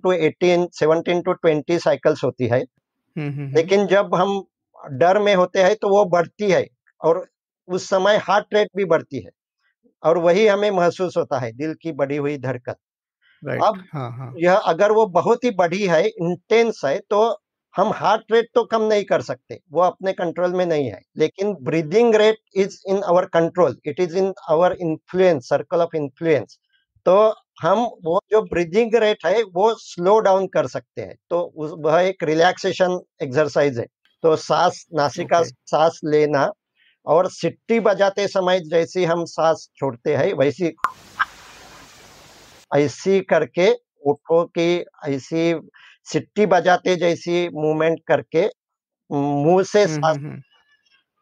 टू 20 साइकिल्स होती है। हम्म। लेकिन जब हम डर में होते हैं तो वो बढ़ती है, और उस समय हार्ट रेट भी बढ़ती है, और वही हमें महसूस होता है, दिल की बढ़ी हुई धड़कन। राइट। अब हाँ हाँ। यह अगर वो बहुत ही बढ़ी है, इंटेंस है, तो हम हार्ट रेट तो कम नहीं कर सकते, वो अपने कंट्रोल में नहीं है, लेकिन breathing rate is in our control, it is in our influence, circle of influence. तो हम वो जो ब्रीदिंग रेट है वो स्लो डाउन कर सकते हैं। तो वह एक रिलैक्सेशन एक्सरसाइज है। तो सांस, नासिका ओके। सांस लेना, और सिट्टी बजाते समय जैसी हम सांस छोड़ते हैं वैसी ऐसी करके उठो कि ऐसी सिट्टी बजाते जैसी मूवमेंट करके मुंह से सांस। हम्म।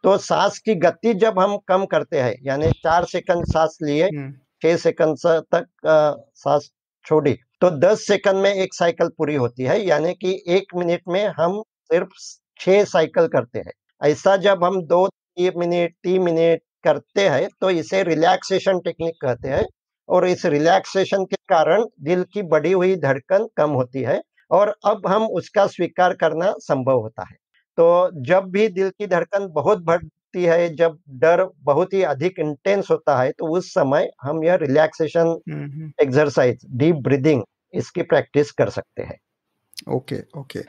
तो सांस की गति जब हम कम करते हैं, यानी 4 सेकंड सांस लिए, हम्म 6 सेकंड तक सांस छोड़ी, तो 10 सेकंड में एक साइकिल पूरी होती है, यानी कि 1 मिनट में हम सिर्फ 6 साइकिल करते हैं। ऐसा जब हम 2 3 मिनट 3 मिनट करते हैं तो इसे रिलैक्सेशन टेक्निक कहते हैं, और इस रिलैक्सेशन के कारण दिल की बढ़ी हुई धड़कन कम होती है, और अब हम उसका स्वीकार करना संभव होता है। तो जब भी दिल की धड़कन बहुत बढ़ती है, जब डर बहुत ही अधिक इंटेंस होता है, तो उस समय हम यह रिलैक्सेशन हम्म। एक्सरसाइज, डीप ब्रीदिंग, इसकी प्रैक्टिस कर सकते हैं। Okay okay.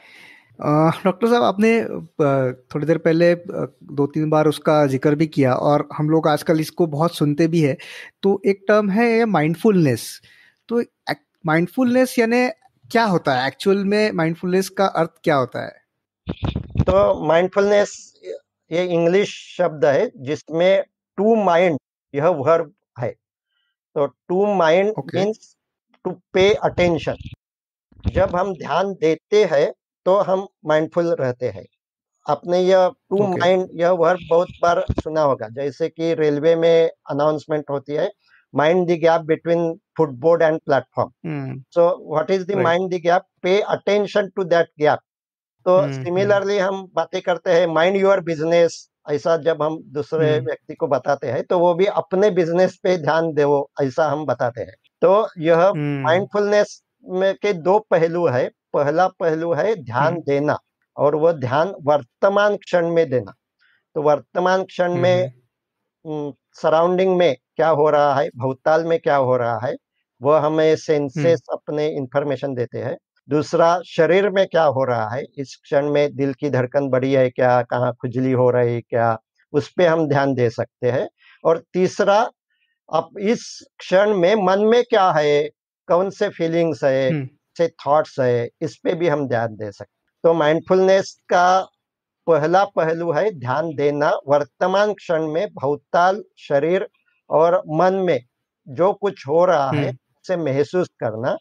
डॉक्टर साहब, आपने थोड़ी देर पहले 2-3 बार उसका जिक्र भी किया, और हम लोग आजकल इसको बहुत सुनते भी है। तो एक टर्म है माइंडफुलनेस। तो माइंडफुलनेस यानी क्या होता है एक्चुअल में? माइंडफुलनेस का अर्थ क्या होता है? तो माइंडफुलनेस ये इंग्लिश शब्द है जिसमें टू माइंड यह वर्ब है। तो to mind okay. Means to pay attention. जब हम ध्यान देते हैं तो हम माइंडफुल रहते हैं। आपने यह टू ओके। माइंड यह वर्ड बहुत बार सुना होगा, जैसे कि रेलवे में अनाउंसमेंट होती है, mind the gap between footboard and platform. Hmm. So what is the right. Mind the gap? Pay attention to that gap. तो हम्म। सिमिलरली हम बातें करते हैं माइंड योर बिजनेस, ऐसा जब हम दूसरे हम्म व्यक्ति को बताते हैं तो वो भी अपने बिजनेस पे ध्यान दो, ऐसा हम बताते हैं। तो यह हम्म माइंडफुलनेस में के दो पहलू है। पहला पहलू है ध्यान हम्म देना, और वह ध्यान वर्तमान क्षण में देना। तो वर्तमान क्षण में हम्म सराउंडिंग में क्या हो रहा है, भूतकाल में क्या हो रहा है, वह हमें हम्म सेंसेस अपने इंफॉर्मेशन देते हैं। दूसरा, शरीर में क्या हो रहा है, इस क्षण में दिल की धड़कन बढ़ी है क्या, कहाँ खुजली हो रही है क्या, उस पे हम ध्यान दे सकते हैं। और तीसरा, अब इस क्षण में मन में क्या है, कौन से फीलिंग्स है, हम्म से थॉट्स है, इस पे भी हम ध्यान दे सकते। तो माइंडफुलनेस का पहला पहलू है ध्यान देना वर्तमान क्षण में, भूतकाल, शरीर और मन में जो कुछ हो रहा है उसे महसूस करना।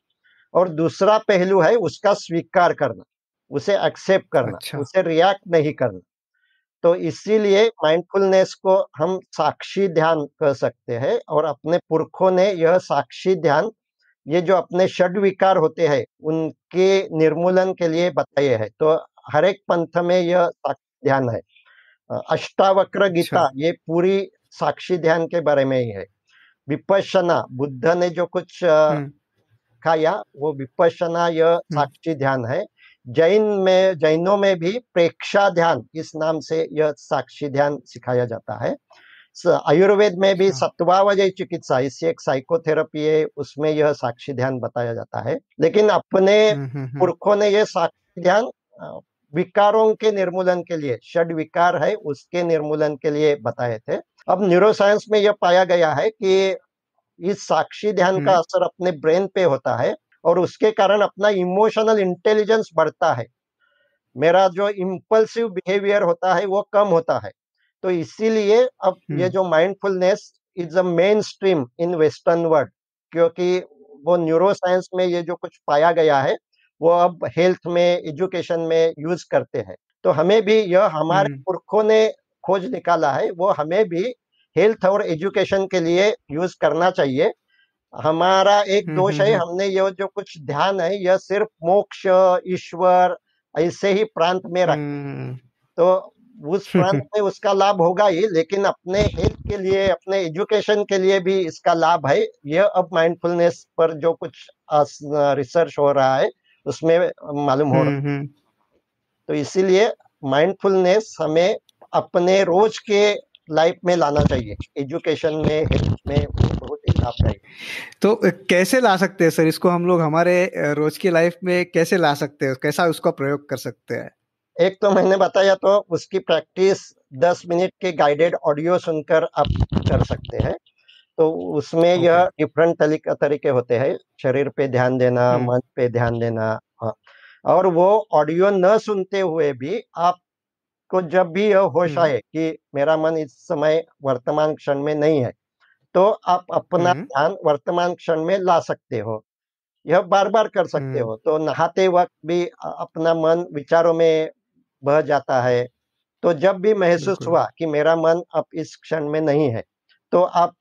और दूसरा पहलू है उसका स्वीकार करना, उसे एक्सेप्ट करना, अच्छा। उसे रिएक्ट नहीं करना। तो इसीलिए माइंडफुलनेस को हम साक्षी ध्यान कह सकते हैं। और अपने पुरखों ने यह साक्षी ध्यान, ये जो अपने षड विकार होते हैं उनके निर्मूलन के लिए बताए हैं। तो हर एक पंथ में यह साक्षी ध्यान है। अष्टावक्र अच्छा। गीता ये पूरी साक्षी ध्यान के बारे में ही है। विपश्यना, बुद्ध ने जो कुछ खाया वो विपश्यना, यह साक्षी ध्यान है। जैनों में भी प्रेक्षा ध्यान इस नाम से यह साक्षी ध्यान सिखाया जाता है। आयुर्वेद में भी सत्वावजय चिकित्सा, इससे एक साइकोथेरेपी है, उसमें यह साक्षी ध्यान बताया जाता है। लेकिन अपने पुरखों ने यह साक्षी ध्यान विकारों के निर्मूलन के लिए, षड विकार है उसके निर्मूलन के लिए बताए थे। अब न्यूरोसाइंस में यह पाया गया है कि इस साक्षी ध्यान का असर अपने ब्रेन पे होता है और उसके कारण अपना इमोशनल इंटेलिजेंस बढ़ता है। मेरा जो इम्पल्सिव बिहेवियर होता है वो कम होता है। तो इसीलिए अब ये जो mindfulness is a main stream in western world, क्योंकि वो न्यूरोसाइंस में ये जो कुछ पाया गया है वो अब हेल्थ में, एजुकेशन में यूज करते हैं। तो हमें भी यह हमारे पुरखों ने खोज निकाला है, वो हमें भी हेल्थ और एजुकेशन के लिए यूज करना चाहिए। हमारा एक दोष है, हमने ये जो कुछ ध्यान है यह सिर्फ मोक्ष, ईश्वर ऐसे ही प्रांत में रखा। तो उस प्रांत में उसका लाभ होगा ही, लेकिन अपने हेल्थ के लिए, अपने एजुकेशन के लिए भी इसका लाभ है। यह अब माइंडफुलनेस पर जो कुछ रिसर्च हो रहा है उसमें मालूम हो रहा है। तो इसीलिए माइंडफुलनेस हमें अपने रोज के लाइफ में लाना चाहिए, एजुकेशन में, हेल्थ में, बहुत ही लाभदायक। तो कैसे ला सकते हैं सर इसको हम लोग हमारे रोज की लाइफ में कैसे ला सकते हैं, कैसा उसका प्रयोग कर सकते हैं? एक तो मैंने बताया, तो उसकी प्रैक्टिस 10 मिनट के गाइडेड ऑडियो सुनकर आप कर सकते हैं। तो उसमें यह डिफरेंट तरीके होते हैं, शरीर पे ध्यान देना, मन पे ध्यान देना। हाँ। और वो ऑडियो न सुनते हुए भी आपको जब भी यह होश आए कि मेरा मन इस समय वर्तमान क्षण में नहीं है, तो आप अपना ध्यान वर्तमान क्षण में ला सकते हो। यह बार बार कर सकते हो। तो नहाते वक्त भी अपना मन विचारों में बह जाता है, तो जब भी महसूस हुआ कि मेरा मन अब इस क्षण में नहीं है, तो आप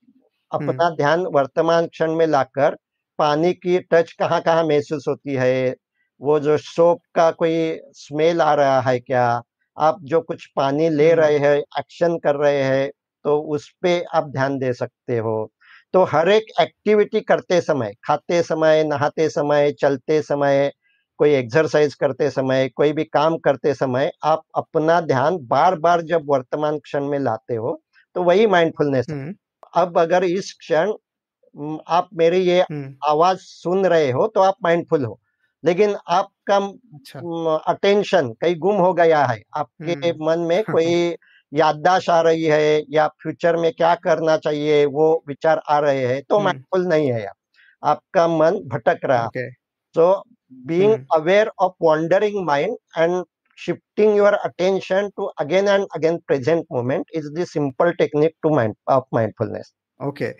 अपना ध्यान वर्तमान क्षण में लाकर पानी की टच कहाँ कहाँ महसूस होती है, वो जो सोप का कोई स्मेल आ रहा है क्या, आप जो कुछ पानी ले रहे हैं, एक्शन कर रहे हैं, तो उस पे आप ध्यान दे सकते हो। तो हर एक एक्टिविटी करते समय, खाते समय, नहाते समय, चलते समय, कोई एक्सरसाइज करते समय, कोई भी काम करते समय आप अपना ध्यान बार बार जब वर्तमान क्षण में लाते हो, तो वही माइंडफुलनेस है। अब अगर इस क्षण आप मेरी ये आवाज सुन रहे हो तो आप माइंडफुल हो, लेकिन आपका अटेंशन कहीं गुम हो गया है, आपके मन में कोई याददाश्त आ रही है या फ्यूचर में क्या करना चाहिए वो विचार आ रहे हैं, तो माइंडफुल नहीं है आप, आपका मन भटक रहा है। So being aware of wandering mind and shifting your attention to again and again present moment is the simple technique to mindfulness. Okay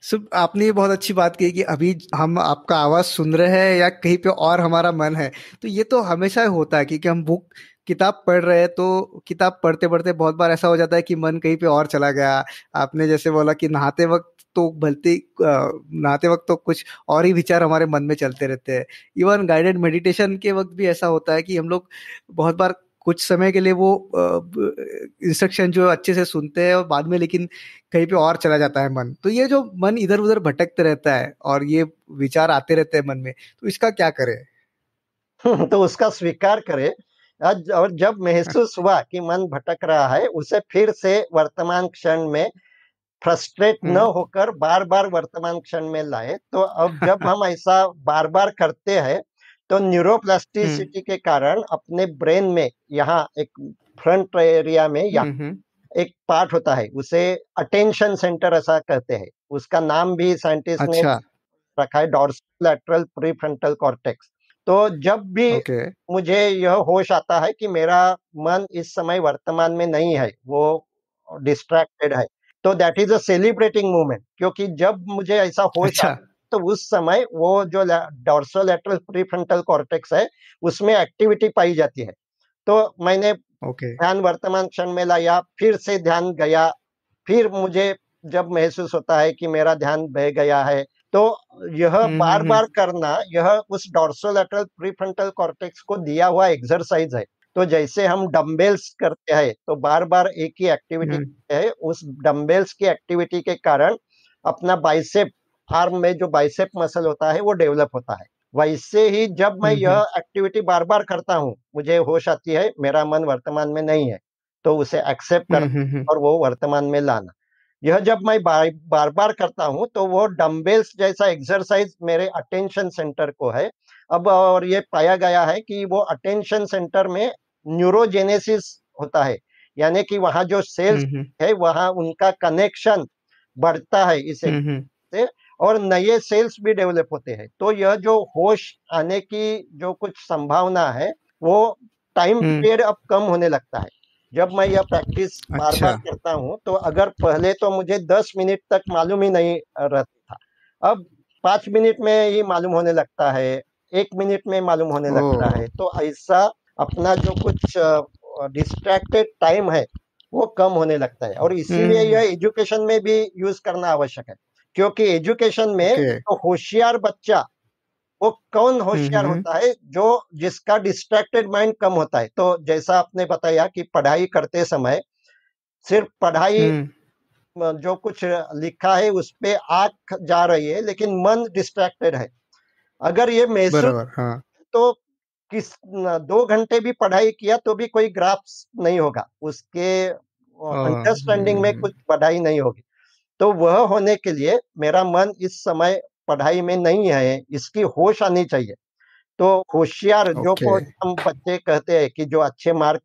so आपने ये बहुत अच्छी बात कही कि अभी हम आपका आवाज सुन रहे हैं या कहीं पे और हमारा मन है। तो ये तो हमेशा होता है कि हम बुक किताब पढ़ रहे हैं, तो किताब पढ़ते पढ़ते बहुत बार ऐसा हो जाता है कि मन कहीं पे और चला गया। आपने जैसे बोला कि नहाते वक्त तो नहाते वक्त तो कुछ और ही विचार हमारे मन में चलते रहते हैं। इवन गाइडेड मेडिटेशन के वक्त भी ऐसा होता है कि हम लोग बहुत बार कुछ समय के लिए वो इंस्ट्रक्शन जो अच्छे से सुनते हैं और बाद में लेकिन कहीं पे और चला जाता है मन। तो ये जो मन इधर उधर भटकते रहता है और ये विचार आते रहते हैं मन में, तो इसका क्या करें? तो उसका स्वीकार करें। और जब महसूस हुआ कि मन भटक रहा है, उसे फिर से वर्तमान क्षण में फ्रस्ट्रेट न होकर बार बार वर्तमान क्षण में लाए। तो अब जब हम ऐसा बार बार करते हैं, तो न्यूरोप्लास्टिसिटी के कारण अपने ब्रेन में यहाँ एक फ्रंट एरिया में यहाँ एक पार्ट होता है, उसे अटेंशन सेंटर ऐसा कहते हैं। उसका नाम भी साइंटिस्ट ने रखा है, डॉर्सल लैटरल प्रीफ्रंटल कॉर्टेक्स। तो जब भी ओके। मुझे यह होश आता है कि मेरा मन इस समय वर्तमान में नहीं है, वो डिस्ट्रैक्टेड है, तो that is a celebrating moment, क्योंकि जब मुझे ऐसा होश अच्छा। आता तो उस समय वो जो डोर्सोलैटरल प्रीफ्रंटल कॉर्टेक्स है, उसमें एक्टिविटी पाई जाती है। तो मैंने ओके। ध्यान वर्तमान क्षण में लाया, फिर से ध्यान गया, फिर मुझे जब महसूस होता है कि मेरा ध्यान बह गया है, तो यह बार-बार करना, यह उस डोर्सोलैटरल प्रीफ्रंटल कॉर्टेक्स को दिया हुआ एक्सरसाइज है। तो जैसे हम डंबल्स करते हैं, तो बार-बार एक ही एक्टिविटी करते हैं, उस डंबल्स की एक्टिविटी के कारण अपना बाइसेप, आर्म में जो बाइसेप मसल होता है, वो डेवलप होता है। वैसे ही जब मैं यह एक्टिविटी बार-बार करता हूँ, मुझे होश आती है, मेरा मन वर्तमान में नहीं है, तो उसे एक्सेप्ट करना और वो वर्तमान में लाना। यह जब मैं बार-बार करता हूँ, तो वो डंबल्स जैसा एक्सरसाइज मेरे अटेंशन सेंटर को है। अब और ये पाया गया है कि वो अटेंशन सेंटर में न्यूरोजेनेसिस होता है, यानी कि वहाँ जो सेल्स है, वहाँ उनका कनेक्शन बढ़ता है इस से, और नए सेल्स भी डेवलप होते हैं। तो यह जो होश आने की जो कुछ संभावना है, वो टाइम पीरियड अब कम होने लगता है। जब मैं यह प्रैक्टिस बार-बार अच्छा। करता हूँ, तो अगर पहले तो मुझे 10 मिनट तक मालूम ही नहीं रहता था। अब 5 मिनट में ही मालूम होने लगता है, 1 मिनट में मालूम होने लगता ओह! है। तो ऐसा अपना जो कुछ डिस्ट्रैक्टेड टाइम है, वो कम होने लगता है, और इसीलिए हुँ। यह एजुकेशन में भी यूज़ करना आवश्यक है। क्योंकि एजुकेशन में ओके। तो होशियार बच्चा, वो कौन होशियार होता है, जो जिसका डिस्ट्रैक्टेड माइंड कम होता है। तो जैसा आपने बताया कि पढ़ाई करते समय सिर्फ पढ़ाई, हुँ। जो कुछ लिखा है उस पे आँख जा रही है, लेकिन मन डिस्ट्रैक्टेड है। अगर ये महसूस, बराबर, हाँ। तो 2 घंटे भी पढ़ाई किया तो भी कोई ग्राफ्स नहीं होगा, उसके अंडरस्टैंडिंग में कुछ बढ़ाई नहीं होगी। तो वह होने के लिए मेरा मन इस समय पढ़ाई में नहीं है, इसकी होश आनी चाहिए। तो होशियार जो ओके। को हम बच्चे कहते हैं कि जो अच्छे मार्क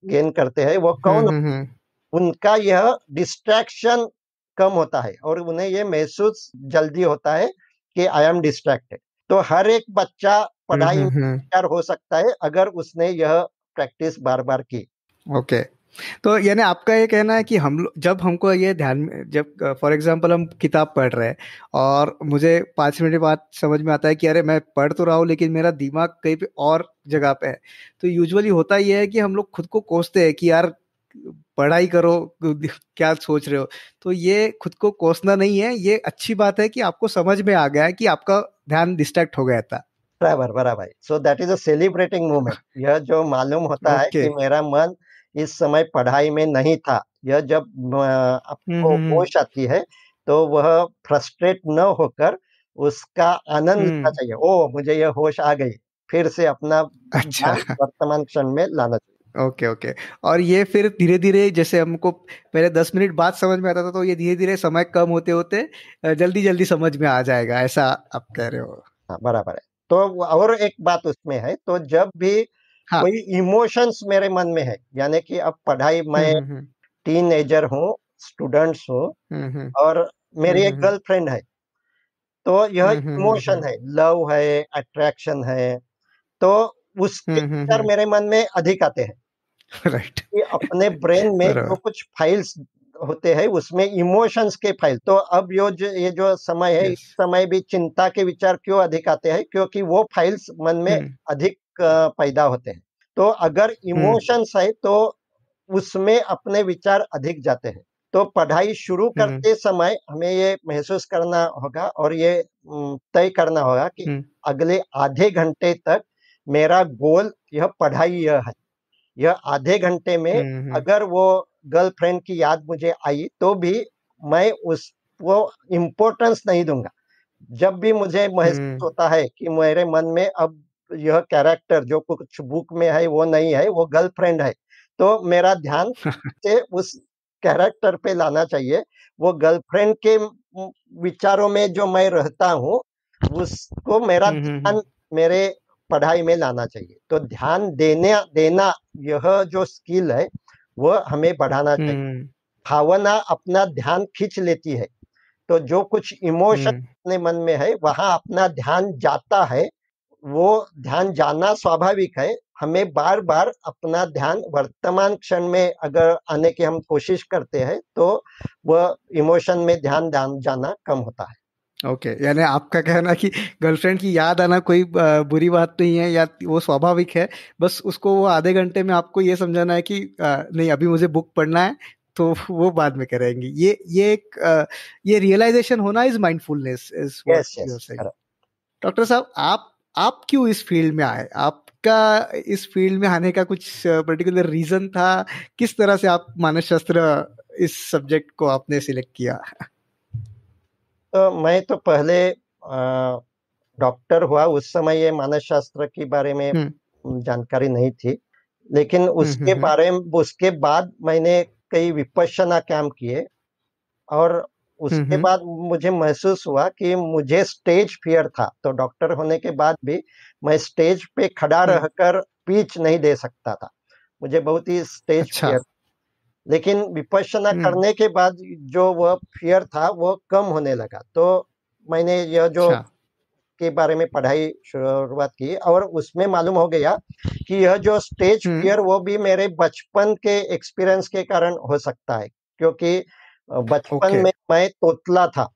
गेन करते हैं, वो कौन? हुँ। उनका यह डिस्ट्रैक्शन कम होता है, और उन्हें ये महसूस जल्दी होता है कि आई एम डिस्ट्रैक्टेड। तो हर एक बच्चा पढ़ाई में होशियार हो सकता है, अगर उसने यह प्रैक्टिस बार-बार की। ओके। तो यानी आपका ये कहना है कि जब हमको ये ध्यान में, जब फॉर एग्जांपल हम किताब पढ़ रहे हैं और मुझे 5 मिनट बाद समझ में आता है कि अरे मैं पढ़ तो रहा हूँ लेकिन मेरा दिमाग कहीं पे और जगह पे है, तो यूजुअली होता ये है कि हम लोग खुद को कोसते हैं कि यार पढ़ाई करो, क्या सोच रहे हो। तो ये खुद को कोसना नहीं है, ये अच्छी बात है कि आपको समझ में आ गया है कि आपका ध्यान डिस्ट्रैक्ट हो गया था। बराबर, बराबर। So that is a celebrating moment. यह जो मालूम होता है ओके। कि मेरा मन इस समय पढ़ाई में नहीं था, यह जब आपको होश आती है, तो वह फ्रस्ट्रेट न होकर उसका आनंद लेना हुँ। चाहिए। ओह! मुझे यह होश आ गई, फिर से अपना अच्छा। ध्यान वर्तमान क्षण में लाना चाहिए। Okay, okay. और ये फिर धीरे-धीरे, जैसे हमको पहले 10 मिनट बाद समझ में आता था, तो ये धीरे-धीरे समय कम होते-होते जल्दी-जल्दी समझ में आ जाएगा, ऐसा आप कह रहे हो? हाँ, बराबर है। तो और एक बात उसमें है, तो जब भी हाँ। कोई इमोशंस मेरे मन में है, यानी कि अब पढ़ाई, हुँ, मैं हुँ, हुँ। टीनेजर हूँ, स्टूडेंट्स हूँ, हुँ, हुँ। और हुँ, मेरी हुँ, एक हुँ। गर्लफ्रेंड है। तो यह हुँ, हुँ, हुँ, इमोशन हुँ। है, लव है, अट्रैक्शन है, तो उसके हुँ, हुँ, विचार हुँ। मेरे मन में अधिक आते हैं राइट। कि अपने ब्रेन में जो बराबर। कुछ फाइल्स होते हैं, उसमें इमोशंस के फाइल, तो अब ये जो समय है, इस यस। समय भी चिंता के विचार क्यों अधिक आते हैं? क्योंकि वो फाइल्स मन में हुँ, अधिक पैदा होते हैं। तो अगर हुँ, इमोशंस है, तो उसमें अपने विचार अधिक जाते हैं। तो पढ़ाई शुरू हुँ, करते समय हमें ये महसूस करना होगा, और ये तय करना होगा कि हुँ, अगले आधे घंटे तक मेरा गोल यह पढ़ाई यह है। यह आधे घंटे में हुँ, हुँ, अगर वो गर्लफ्रेंड की याद मुझे आई, तो भी मैं उसको इम्पोर्टेंस नहीं दूँगा। जब भी मुझे महसूस हुँ। होता है कि मेरे मन में अब यह कैरेक्टर जो कुछ बुक में है वो नहीं है, वो गर्लफ्रेंड है, तो मेरा ध्यान से उस कैरेक्टर पे लाना चाहिए। वो गर्लफ्रेंड के विचारों में जो मैं रहता हूँ, उसको मेरा हुँ, हुँ, हुँ। ध्यान मेरे पढ़ाई में लाना चाहिए। तो ध्यान देने देना, यह जो स्किल है, वह हमें बढ़ाना चाहिए। हुँ, भावना अपना ध्यान खींच लेती है। तो जो कुछ इमोशन हुँ, अपने मन में है, वहाँ अपना ध्यान जाता है, वो ध्यान जाना स्वाभाविक है। हमें बार बार अपना ध्यान वर्तमान क्षण में अगर आने की हम कोशिश करते हैं तो वह इमोशन में ध्यान जाना कम होता है। ओके, यानी आपका कहना कि गर्लफ्रेंड की याद आना कोई बुरी बात नहीं है, या वो स्वाभाविक है। बस उसको वो आधे घंटे में आपको ये समझाना है कि नहीं, अभी मुझे बुक पढ़ना है, तो वो बाद में करेंगे। ये रियलाइजेशन होना is mindfulness, is what yes you are yes saying. Correct. Doctor साहब, आप क्यों इस फील्ड में आए? आपका इस फील्ड में आने का कुछ पर्टिकुलर रीजन था? किस तरह से आप मानसशास्त्र, इस सब्जेक्ट को आपने सिलेक्ट किया? तो मैं तो पहले डॉक्टर हुआ, उस समय ये मानसशास्त्र के बारे में हम्म जानकारी नहीं थी। लेकिन उसके हम्म। बारे में उसके बाद मैंने कई विपश्यना कैंप किए और उसके हम्म। बाद मुझे महसूस हुआ कि मुझे स्टेज फियर था। तो डॉक्टर होने के बाद भी मैं स्टेज पे खड़ा हम्म। रहकर स्पीच नहीं दे सकता था। मुझे बहुत ही स्टेज अच्छा। फियर। लेकिन विपश्यना हम्म। करने के बाद जो वह फियर था वो कम होने लगा। तो मैंने यह जो अच्छा। के बारे में पढ़ाई शुरुआत की और उसमें मालूम हो गया कि यह जो स्टेज हम्म। फियर वो भी मेरे बचपन के एक्सपीरियंस के कारण हो सकता है। क्योंकि बचपन ओके। में मैं तोतला था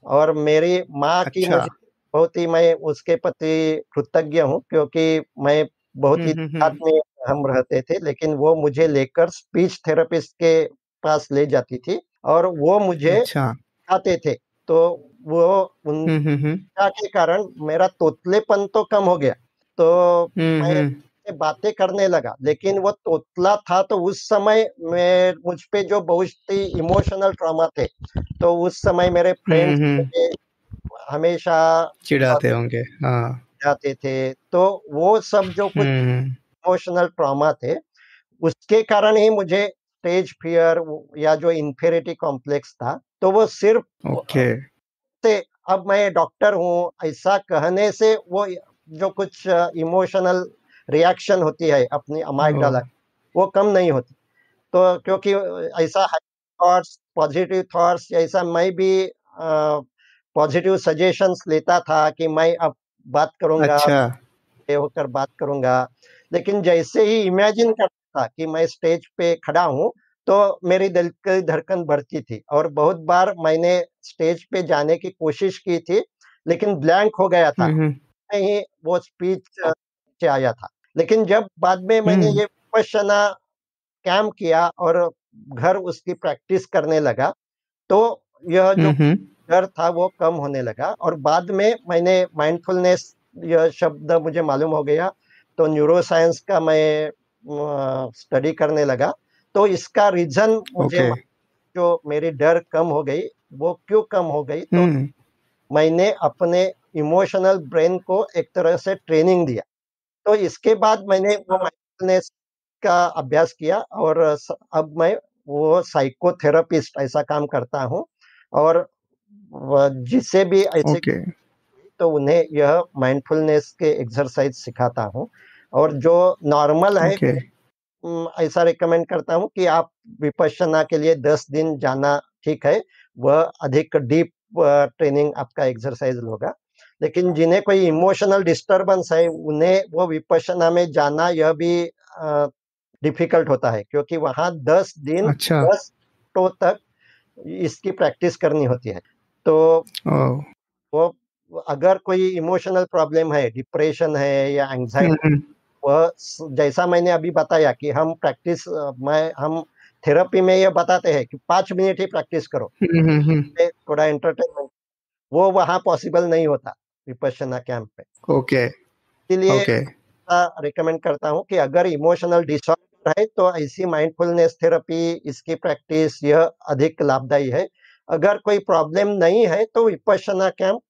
और मेरी माँ की अच्छा। मुझे बहुत ही, मैं उसके प्रति कृतज्ञ हूँ क्योंकि मैं बहुत ही देहात हम्म। में हम रहते थे, लेकिन वो मुझे लेकर स्पीच थेरेपिस्ट के पास ले जाती थी और वो मुझे अच्छा। सिखाते थे। तो वो उन हम्म। के कारण मेरा तोतलेपन तो कम हो गया। तो मैं हम्म। से बातें करने लगा। लेकिन वो तोतला था तो उस समय मैं मुझ पे जो बहुत ही इमोशनल ट्रॉमा थे। तो उस समय मेरे फ्रेंड्स हम्म। मुझे हमेशा चिढ़ाते होंगे, हाँ। जाते थे। तो वो सब जो कुछ हम्म। इमोशनल ट्रॉमा थे उसके कारण ही मुझे स्टेज फियर या जो इंफीरियरिटी कॉम्प्लेक्स था। तो वो सिर्फ ओके। से अब मैं डॉक्टर हूँ ऐसा कहने से वो जो कुछ इमोशनल रिएक्शन होती है अपनी ओ। अमाइगडाला, वो कम नहीं होती। तो क्योंकि ऐसा थॉट्स, पॉजिटिव थॉट्स, ऐसा मैं भी पॉजिटिव सजेशंस लेता था कि मैं अब बात करूंगा, अच्छा। ये होकर बात करूंगा। लेकिन जैसे ही इमेजिन करता था कि मैं स्टेज पे खड़ा हूँ तो मेरी दिल की धड़कन बढ़ती थी और बहुत बार मैंने स्टेज पे जाने की कोशिश की थी लेकिन ब्लैंक हो गया था। हम्म नहीं, वो स्पीच से आया था। लेकिन जब बाद में मैंने हम्म ये विपश्यना कैंप किया और घर उसकी प्रैक्टिस करने लगा तो यह जो हम्म। डर था वो कम होने लगा और बाद में मैंने माइंडफुलनेस यह शब्द मुझे मालूम हो गया। तो न्यूरो साइंस का मैं स्टडी करने लगा। तो इसका रीजन मुझे ओके। जो मेरी डर कम हो गई वो क्यों कम हो गई, तो हम्म। मैंने अपने इमोशनल ब्रेन को एक तरह से ट्रेनिंग दिया। तो इसके बाद मैंने वो माइंडफुलनेस का अभ्यास किया और अब मैं वो साइकोथेरेपिस्ट ऐसा काम करता हूँ और जिसे भी ऐसे ओके। तो उन्हें यह माइंडफुलनेस के एक्सरसाइज सिखाता हूँ। और जो नॉर्मल है ओके। ऐसा रिकमेंड करता हूँ कि आप विपश्यना के लिए 10 दिन जाना ठीक है। वह अधिक डीप ट्रेनिंग आपका एक्सरसाइज होगा। लेकिन जिन्हें कोई इमोशनल डिस्टरबेंस है उन्हें वो विपश्यना में जाना यह भी डिफिकल्ट होता है क्योंकि वहाँ 10 दिन अच्छा। 10 तो तक इसकी प्रैक्टिस करनी होती है। तो ओ। वो अगर कोई इमोशनल प्रॉब्लम है, डिप्रेशन है या एंजाइटी, हम्म वह जैसा मैंने अभी बताया कि हम प्रैक्टिस मैं हम थेरेपी में ये बताते हैं कि 5 मिनट ही प्रैक्टिस करो, हम्म। थोड़ा एंटरटेनमेंट, वो वहाँ पॉसिबल नहीं होता विपश्यना कैंप पे। ओके। इसलिए ओके। रिकमेंड करता हूँ कि अगर इमोशनल डिसऑर्डर है तो ऐसी माइंडफुलनेस थेरेपी, इसकी प्रैक्टिस यह अधिक लाभदायी है। अगर कोई प्रॉब्लम नहीं है तो विपश्यना कैंप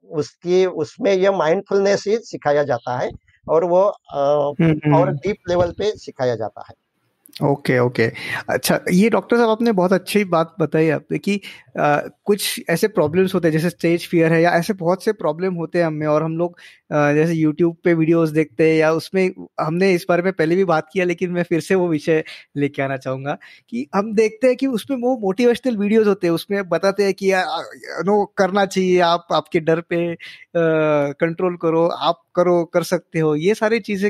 उसकी उसमें यह माइंडफुलनेस ही सिखाया जाता है और वो और हम्म। डीप लेवल पे सिखाया जाता है। Okay okay. अच्छा, ये डॉक्टर साहब आपने बहुत अच्छी बात बताई आपने कि कुछ ऐसे प्रॉब्लम्स होते हैं जैसे स्टेज फियर है, या ऐसे बहुत से प्रॉब्लम होते हैं हमें, और हम लोग जैसे यूट्यूब पे वीडियोस देखते हैं या उसमें, हमने इस बारे में पहले भी बात किया लेकिन मैं फिर से वो विषय लेके आना चाहूंगा कि हम देखते हैं कि उसमें वो मोटिवेशनल वीडियोस होते हैं, उसमें बताते हैं कि नो करना चाहिए, आप आपके डर पे कंट्रोल करो, आप करो, कर सकते हो, ये सारी चीजें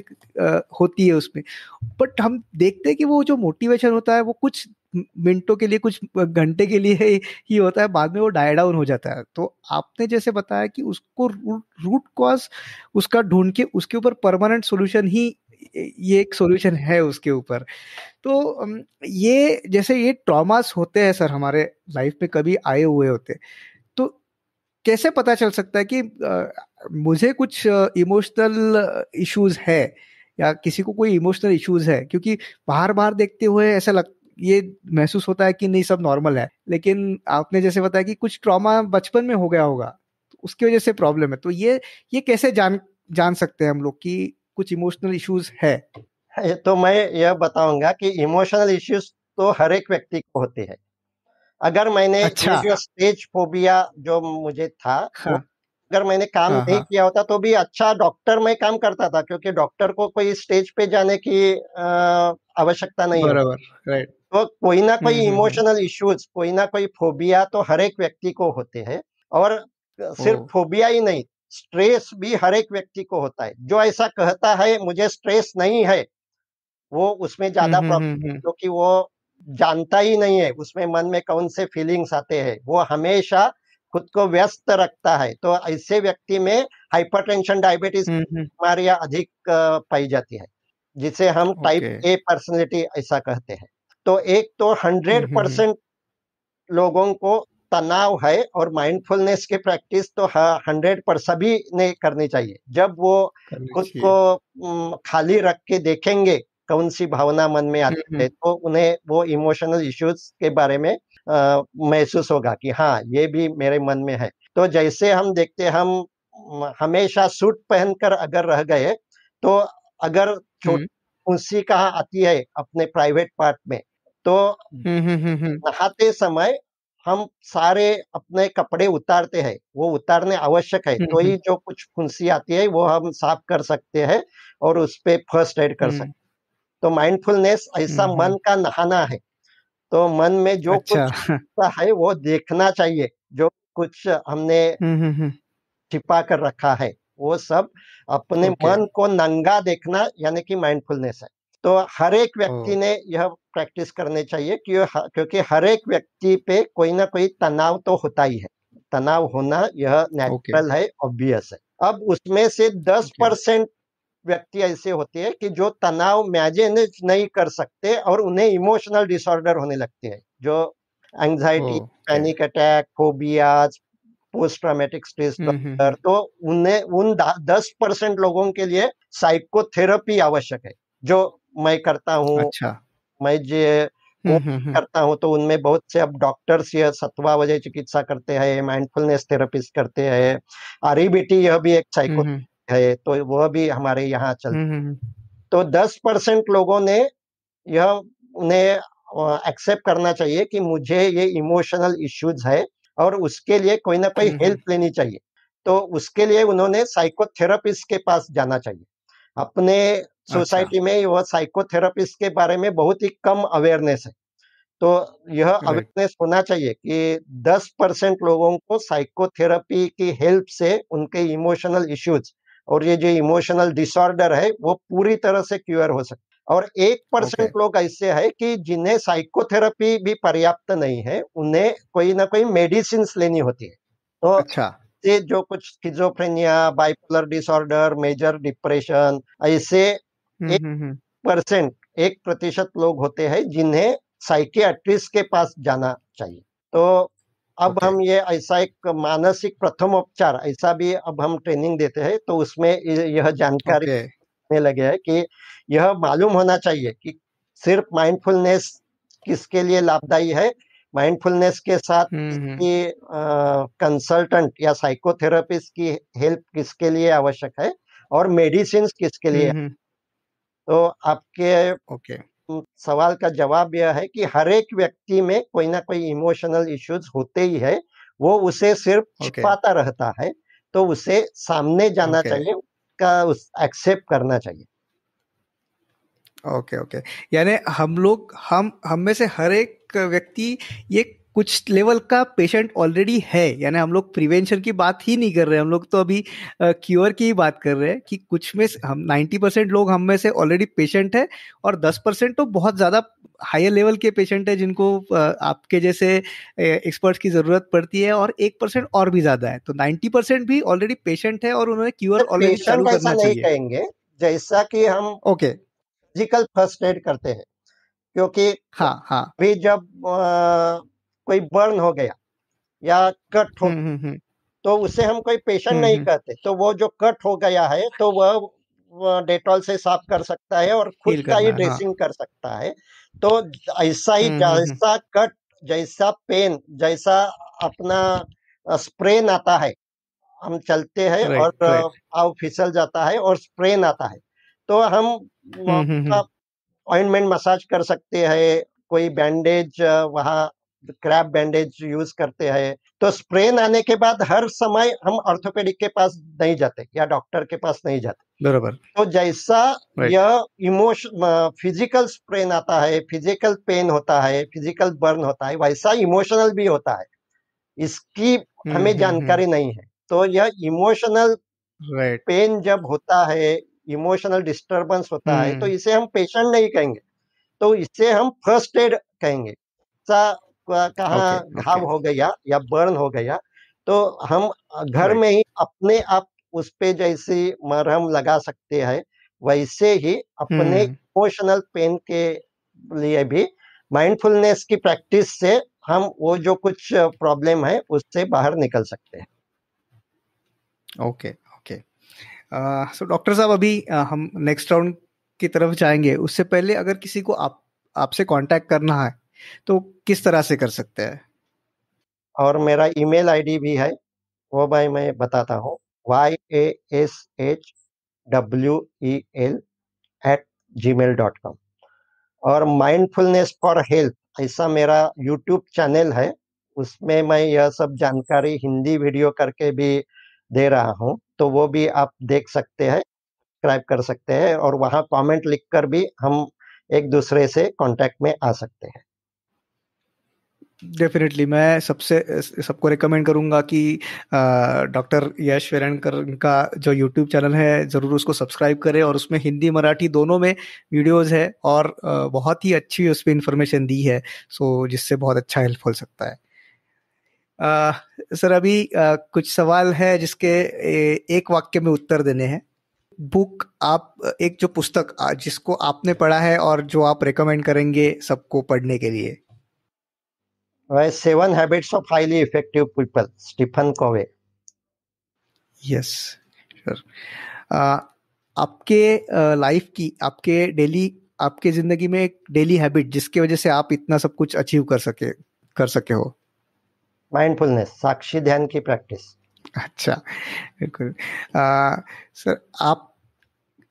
होती है उसमें। बट हम देखते हैं कि वो जो मोटिवेशन होता है वो कुछ मिनटों के लिए, कुछ घंटे के लिए ही होता है, बाद में वो डाई डाउन हो जाता है। तो आपने जैसे बताया कि उसको रूट कॉज उसका ढूंढ के उसके ऊपर परमानेंट सॉल्यूशन ही, ये एक सॉल्यूशन है उसके ऊपर। तो ये जैसे ये ट्रॉमास होते हैं सर हमारे लाइफ में कभी आए हुए होते, तो कैसे पता चल सकता है कि मुझे कुछ इमोशनल इश्यूज है या किसी को कोई इमोशनल इश्यूज है? क्योंकि बाहर बाहर देखते हुए ऐसा ये महसूस होता है कि नहीं सब नॉर्मल है, लेकिन आपने जैसे बताया कि कुछ ट्रॉमा बचपन में हो गया होगा, तो उसकी वजह से प्रॉब्लम है। तो ये कैसे जान जान सकते हैं हम लोग कि कुछ इमोशनल इश्यूज है? तो मैं यह बताऊंगा कि इमोशनल इश्यूज तो हर एक व्यक्ति को होते हैं। अगर मैंने ये अच्छा। जो स्टेज फोबिया जो मुझे था, वो हाँ अगर मैंने काम हाँ नहीं हाँ, किया होता तो भी अच्छा डॉक्टर में काम करता था, क्योंकि डॉक्टर को कोई स्टेज पे जाने की आवश्यकता नहीं होती। बराबर, राइट। तो कोई ना कोई हम्म। इमोशनल इश्यूज, कोई ना कोई फोबिया तो हर एक व्यक्ति को होते हैं। और ओ। सिर्फ फोबिया ही नहीं, स्ट्रेस भी हर एक व्यक्ति को होता है। जो ऐसा कहता है मुझे स्ट्रेस नहीं है, वो उसमें ज्यादा प्रॉब्लम, हम्म। क्योंकि वो जानता ही नहीं है उसमें मन में कौन से फीलिंग्स आते हैं। वो हमेशा खुद को व्यस्त रखता है। तो ऐसे व्यक्ति में हाइपरटेंशन, डायबिटीज हम्म। बीमारियां अधिक पाई जाती है, जिसे हम टाइप ओके। ए पर्सनैलिटी ऐसा कहते हैं। तो एक तो हंड्रेड हम्म। परसेंट लोगों को तनाव है, और माइंडफुलनेस की प्रैक्टिस तो 100% सभी ने करनी चाहिए। जब वो करनी खुद चाहिए। को खाली रख के देखेंगे कौन सी भावना मन में आती है, हम्म। तो उन्हें वो इमोशनल इश्यूज के बारे में महसूस होगा कि हाँ, ये भी मेरे मन में है। तो जैसे हम देखते हैं, हम हमेशा सूट पहनकर अगर रह गए, तो अगर हम्म। छोटी फुंसी कहाँ आती है अपने प्राइवेट पार्ट में, तो हम्म। नहाते समय हम सारे अपने कपड़े उतारते हैं, वो उतारने आवश्यक है, तो हम्म। ही जो कुछ फुंसी आती है वो हम साफ कर सकते हैं और उस पे फर्स्ट एड कर सकते हम्म। हैं। तो माइंडफुलनेस ऐसा मन हम्म। का नहाना है। तो मन में जो अच्छा। कुछ है वो देखना चाहिए, जो कुछ हमने हम्म। छिपा कर रखा है, वो सब अपने ओके। मन को नंगा देखना यानी कि माइंडफुलनेस है। तो हर एक ओ। व्यक्ति ने यह प्रैक्टिस करनी चाहिए कि क्योंकि हर एक व्यक्ति पे कोई ना कोई तनाव तो होता ही है। तनाव होना यह ओके। नेचुरल है, ऑब्वियस है। अब उसमें से ओके। 10% व्यक्ति ऐसे होते हैं कि जो तनाव मैनेज नहीं कर सकते और उन्हें इमोशनल डिसऑर्डर होने लगते हैं, जो anxiety, okay. Panic attack, phobias, post traumatic stress disorder. Hmm. तो उन्हें उन 10% लोगों के लिए साइकोथेरेपी आवश्यक है, जो मैं करता हूँ। अच्छा। मैं जो कोर्स करता हूँ, तो उनमें बहुत से अब डॉक्टर्स यह सत्वावजय चिकित्सा करते हैं, माइंडफुलनेस थेरेपिस्ट करते हैं, आरईबीटी यह भी एक साइको हम्म। है, तो वह भी हमारे यहाँ चलती। हम्म। तो 10% लोगों ने यह उन्हें एक्सेप्ट करना चाहिए कि मुझे ये इमोशनल इश्यूज है, और उसके लिए कोई ना कोई हम्म। हेल्प लेनी चाहिए। तो उसके लिए उन्होंने साइकोथेरेपिस्ट के पास जाना चाहिए। अपने अच्छा। सोसाइटी में वह साइकोथेरेपिस्ट के बारे में बहुत ही कम अवेयरनेस है। तो यह राइट। अवेयरनेस होना चाहिए कि 10% लोगों को साइकोथेरेपी की हेल्प से उनके इमोशनल इश्यूज और ये जो इमोशनल डिसऑर्डर है वो पूरी तरह से क्योर हो सकता है। और ओके। 1% लोग ऐसे हैं कि जिन्हें साइकोथेरेपी भी पर्याप्त नहीं है, उन्हें कोई ना कोई मेडिसिन लेनी होती है। तो अच्छा। ये जो कुछ schizophrenia, bipolar disorder, major depression, ऐसे हम्म। 1%, 1% लोग होते हैं जिन्हें साइकियाट्रिस्ट के पास जाना चाहिए। तो अब ओके। हम ये ऐसा एक मानसिक प्रथमोपचार ऐसा भी अब हम ट्रेनिंग देते हैं, तो उसमें यह जानकारी ओके। देने लगे हैं कि यह मालूम होना चाहिए कि सिर्फ माइंडफुलनेस किसके लिए लाभदायी है, माइंडफुलनेस के साथ हम्म। किसकी कंसल्टेंट या साइकोथेरेपिस्ट की हेल्प किसके लिए आवश्यक है, और मेडिसिन किसके लिए। हम्म। तो आपके ओके। सवाल का जवाब यह है कि हर एक व्यक्ति में कोई ना कोई इमोशनल इश्यूज होते ही है। वो उसे सिर्फ ओके। छिपाता रहता है, तो उसे सामने जाना ओके। चाहिए, का एक्सेप्ट करना चाहिए। ओके ओके, यानी हम में से हर एक व्यक्ति ये कुछ लेवल का पेशेंट ऑलरेडी है, यानी हम लोग प्रिवेंशन की बात ही नहीं कर रहे, हम लोग तो अभी क्योर की ही बात कर रहे हैं कि कुछ में हम 90% लोग हम में से ऑलरेडी पेशेंट है, और 10% तो बहुत ज्यादा हायर लेवल के पेशेंट है जिनको आपके जैसे एक्सपर्ट्स की जरूरत पड़ती है, और 1% और भी ज्यादा है, तो 90% भी ऑलरेडी पेशेंट है और उन्हें क्योर ऑलरेडी चालू पेशेंट ऐसा करना नहीं चाहिए। कहेंगे, जैसा कि हम ओके, फिजिकल फर्स्ट एड करते हैं, क्योंकि हाँ हाँ, भी जब कोई बर्न हो गया या कट हो, तो उसे हम कोई पेशेंट नहीं कहते। तो वो जो कट हो गया है तो वह डेटॉल से साफ कर सकता है और खुद हील का ही करना है, हाँ। ड्रेसिंग कर सकता है। तो ऐसा ही जैसा कट, जैसा पेन, जैसा अपना स्प्रेन आता है, हम चलते हैं और राइट राइट, पाँव फिसल जाता है और स्प्रेन आता है, तो हम ऑइंटमेंट मसाज कर सकते हैं, कोई बैंडेज वहाँ क्रैप बैंडेज यूज करते हैं। तो स्प्रेन आने के बाद हर समय हम ऑर्थोपेडिक के पास नहीं जाते या डॉक्टर के पास नहीं जाते। बराबर, तो जैसा राइट, यह फिजिकल स्प्रेन आता है, फिजिकल पेन होता है, फिजिकल बर्न होता है, वैसा इमोशनल भी होता है। इसकी हमें जानकारी नहीं है। तो यह इमोशनल राइट, पेन जब होता है, इमोशनल डिस्टरबेंस होता है, तो इसे हम पेशेंट नहीं कहेंगे, तो इसे हम फर्स्ट एड कहेंगे। ओके कहाँ ओके, घाव हो गया या बर्न हो गया, तो हम घर राइट, में ही अपने आप उस पे जैसे मरहम लगा सकते हैं, वैसे ही अपने इमोशनल पेन के लिए भी माइंडफुलनेस की प्रैक्टिस से हम वो जो कुछ प्रॉब्लम है उससे बाहर निकल सकते हैं। Okay okay. सो डॉक्टर साहब, अभी हम नेक्स्ट राउंड की तरफ जाएंगे, उससे पहले अगर किसी को आपसे कांटेक्ट करना है तो किस तरह से कर सकते हैं? और मेरा ईमेल आईडी भी है, वो भाई मैं बताता हूँ, yashwel@gmail.com। और माइंडफुलनेस फॉर हेल्थ ऐसा मेरा यूट्यूब चैनल है, उसमें मैं यह सब जानकारी हिंदी वीडियो करके भी दे रहा हूँ, तो वो भी आप देख सकते हैं, सब्सक्राइब कर सकते हैं, और वहाँ कमेंट लिखकर भी हम एक दूसरे से कांटेक्ट में आ सकते हैं। डेफिनेटली मैं सबको रिकमेंड करूंगा कि डॉक्टर यश वेलणकर का जो यूट्यूब चैनल है ज़रूर उसको सब्सक्राइब करें, और उसमें हिंदी मराठी दोनों में वीडियोस है, और बहुत ही अच्छी उस पर इंफॉर्मेशन दी है, सो जिससे बहुत अच्छा हेल्प हो सकता है। सर, अभी कुछ सवाल है जिसके एक वाक्य में उत्तर देने हैं। बुक, आप एक जो पुस्तक जिसको आपने पढ़ा है और जो आप रेकमेंड करेंगे सबको पढ़ने के लिए? 7 habits of highly effective people, Stephen Covey. Yes sir. आपके लाइफ की, आपके जिंदगी में एक डेली हैबिट जिसकी वजह से आप इतना सब कुछ अचीव कर सके हो? माइंडफुलनेस, साक्षी ध्यान की प्रैक्टिस। अच्छा, बिल्कुल। सर,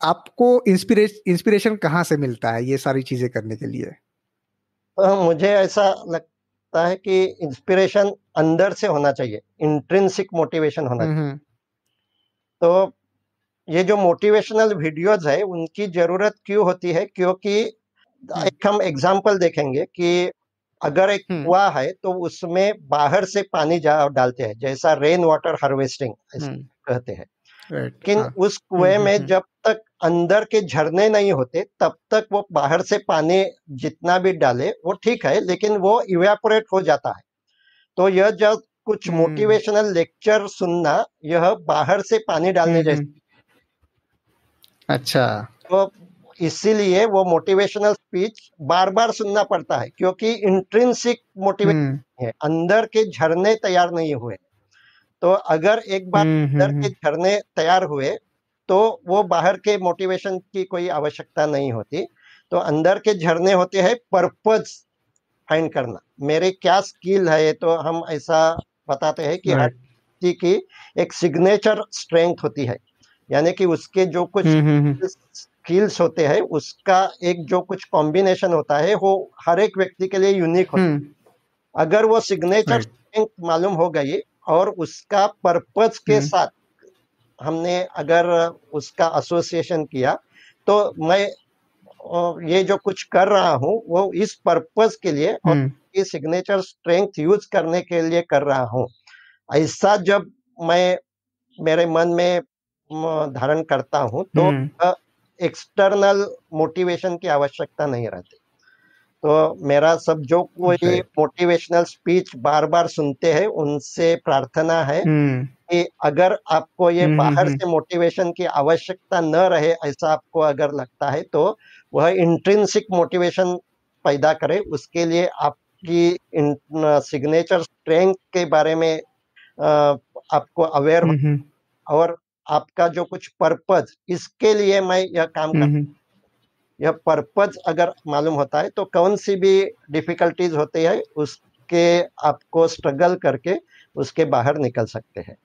आपको इंस्पिरेशन कहाँ से मिलता है ये सारी चीजें करने के लिए? तो मुझे ऐसा लगता है कि इंस्पिरेशन अंदर से होना चाहिए, इंट्रिंसिक मोटिवेशन होना चाहिए। तो ये जो मोटिवेशनल वीडियोज है उनकी जरूरत क्यों होती है, क्योंकि एक हम एग्जांपल देखेंगे कि अगर एक कुआं है तो उसमें बाहर से पानी डालते हैं, जैसा रेन वाटर हार्वेस्टिंग कहते हैं। लेकिन उस कुएं में जब तक अंदर के झरने नहीं होते तब तक वो बाहर से पानी जितना भी डाले वो ठीक है, लेकिन वो इवेपोरेट हो जाता है। तो यह जब कुछ मोटिवेशनल लेक्चर सुनना, यह बाहर से पानी डालने जैसा। अच्छा, तो इसीलिए वो मोटिवेशनल स्पीच बार बार सुनना पड़ता है, क्योंकि इंट्रिंसिक मोटिवेशन है, अंदर के झरने तैयार नहीं हुए। तो अगर एक बार अंदर के झरने तैयार हुए तो वो बाहर के मोटिवेशन की कोई आवश्यकता नहीं होती। तो अंदर के झरने होते हैं पर्पस फाइंड करना, मेरे क्या स्किल है। तो हम ऐसा बताते हैं कि हर व्यक्ति की एक सिग्नेचर स्ट्रेंथ होती है, यानी कि उसके जो कुछ स्किल्स होते हैं उसका एक जो कुछ कॉम्बिनेशन होता है वो हर एक व्यक्ति के लिए यूनिक होता है। अगर वो सिग्नेचर स्ट्रेंथ मालूम हो गई और उसका पर्पस के साथ हमने अगर उसका एसोसिएशन किया तो मैं ये जो कुछ कर रहा हूँ वो इस पर्पस के लिए और ये सिग्नेचर स्ट्रेंथ यूज करने के लिए कर रहा हूँ, ऐसा जब मैं मेरे मन में धारण करता हूँ तो एक्सटर्नल मोटिवेशन की आवश्यकता नहीं रहती। तो मेरा सब जो कोई मोटिवेशनल स्पीच बार बार सुनते हैं उनसे प्रार्थना है कि अगर आपको ये बाहर से मोटिवेशन की आवश्यकता न रहे, ऐसा आपको अगर लगता है तो वह इंट्रिंसिक मोटिवेशन पैदा करे। उसके लिए आपकी सिग्नेचर स्ट्रेंथ के बारे में आपको अवेयर हो और आपका जो कुछ पर्पज, इसके लिए मैं यह काम कर, यह पर्पज अगर मालूम होता है तो कौन सी भी डिफिकल्टीज होती है उसके आपको स्ट्रगल करके उसके बाहर निकल सकते हैं।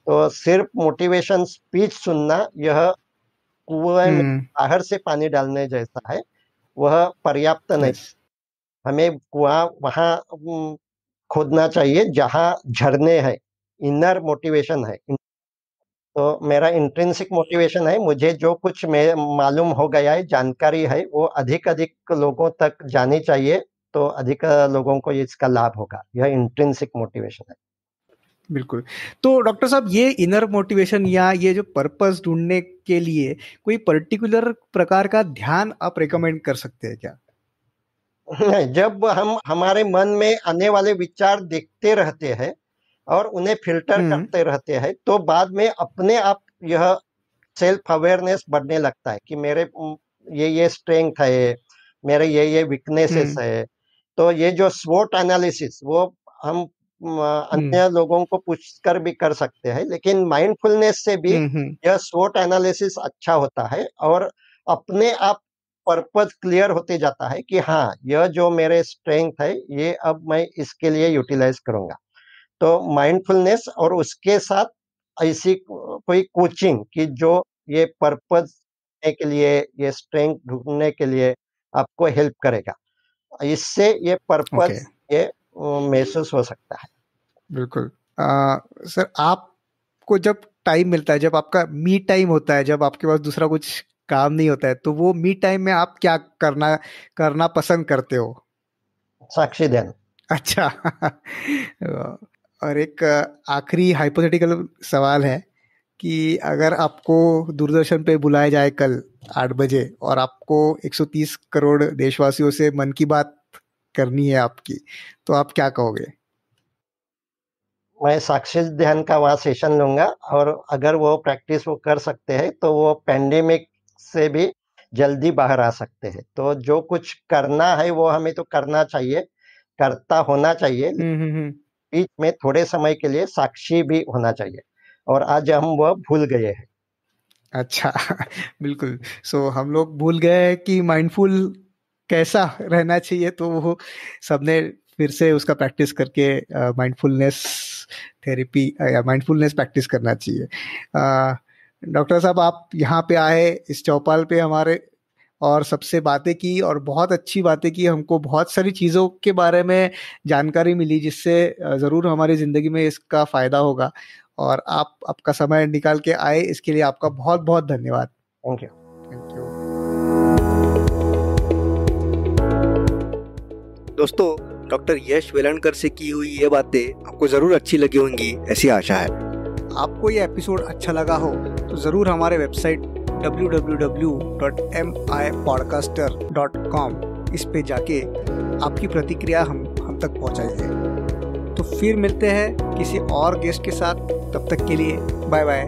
तो सिर्फ मोटिवेशन स्पीच सुनना यह कुएं में बाहर से पानी डालने जैसा है, वह पर्याप्त नहीं। हमें कुआं वहां खोदना चाहिए जहां झरने हैं, इनर मोटिवेशन है। तो मेरा इंट्रिंसिक मोटिवेशन है, मुझे जो कुछ मालूम हो गया है, जानकारी है, वो अधिक लोगों तक जानी चाहिए तो अधिक लोगों को इसका लाभ होगा। यह इंट्रिंसिक मोटिवेशन है। बिल्कुल। तो डॉक्टर साहब, ये इनर मोटिवेशन या ये जो पर्पस ढूंढने के लिए कोई पर्टिकुलर प्रकार का ध्यान आप रेकमेंड कर सकते हैं क्या? जब हम हमारे मन में आने वाले विचार देखते रहते हैं और उन्हें फिल्टर करते रहते हैं तो बाद में अपने आप यह सेल्फ अवेयरनेस बढ़ने लगता है कि मेरे ये स्ट्रेंथ है, मेरे ये वीकनेसेस है। तो ये जो स्वॉट एनालिसिस वो हम अन्य लोगों को पूछकर भी कर सकते हैं, लेकिन माइंडफुलनेस से भी यह स्वॉट एनालिसिस अच्छा होता है और अपने आप पर्पस क्लियर होते जाता है कि हाँ, यह जो मेरे स्ट्रेंथ है ये अब मैं इसके लिए यूटिलाइज करूंगा। तो माइंडफुलनेस और उसके साथ ऐसी कोई कोचिंग कि जो ये पर्पस के लिए, ये स्ट्रेंथ ढूंढने के लिए आपको हेल्प करेगा, इससे ये पर्पस ये महसूस हो सकता है। बिल्कुल। सर, आपको जब टाइम मिलता है, जब आपका मी टाइम होता है, जब आपके पास दूसरा कुछ काम नहीं होता है, तो वो मी टाइम में आप क्या करना पसंद करते हो? साक्षी ध्यान। अच्छा। और एक आखिरी हाइपोथेटिकल सवाल है कि अगर आपको दूरदर्शन पे बुलाया जाए कल 8 बजे और आपको 130 करोड़ देशवासियों से मन की बात करनी है आपकी, तो आप क्या कहोगे? मैं साक्षी ध्यान का वहाँ सेशन लूंगा और अगर वो प्रैक्टिस वो कर सकते हैं तो वो पैंडेमिक से भी जल्दी बाहर आ सकते हैं। तो जो कुछ करना है वो हमें तो करना चाहिए, करता होना चाहिए, बीच में थोड़े समय के लिए साक्षी भी होना चाहिए और आज हम वह भूल गए हैं। अच्छा। बिल्कुल। सो हम लोग भूल गए हैं कि माइंडफुल कैसा रहना चाहिए, तो वो सबने फिर से उसका प्रैक्टिस करके माइंडफुलनेस थेरेपी या माइंडफुलनेस प्रैक्टिस करना चाहिए। डॉक्टर साहब, आप यहाँ पे आए इस चौपाल पे हमारे और सबसे बातें की और बहुत अच्छी बातें की, हमको बहुत सारी चीज़ों के बारे में जानकारी मिली जिससे ज़रूर हमारी ज़िंदगी में इसका फ़ायदा होगा। और आप आपका समय निकाल के आए, इसके लिए आपका बहुत बहुत धन्यवाद। Thank you. Thank you. दोस्तों, डॉक्टर यश वेलणकर से की हुई ये बातें आपको ज़रूर अच्छी लगी होंगी, ऐसी आशा है। आपको ये एपिसोड अच्छा लगा हो तो ज़रूर हमारे वेबसाइट www.mipodcaster.com इस पे जाके आपकी प्रतिक्रिया हम तक पहुंचाइए। तो फिर मिलते हैं किसी और गेस्ट के साथ, तब तक के लिए बाय बाय।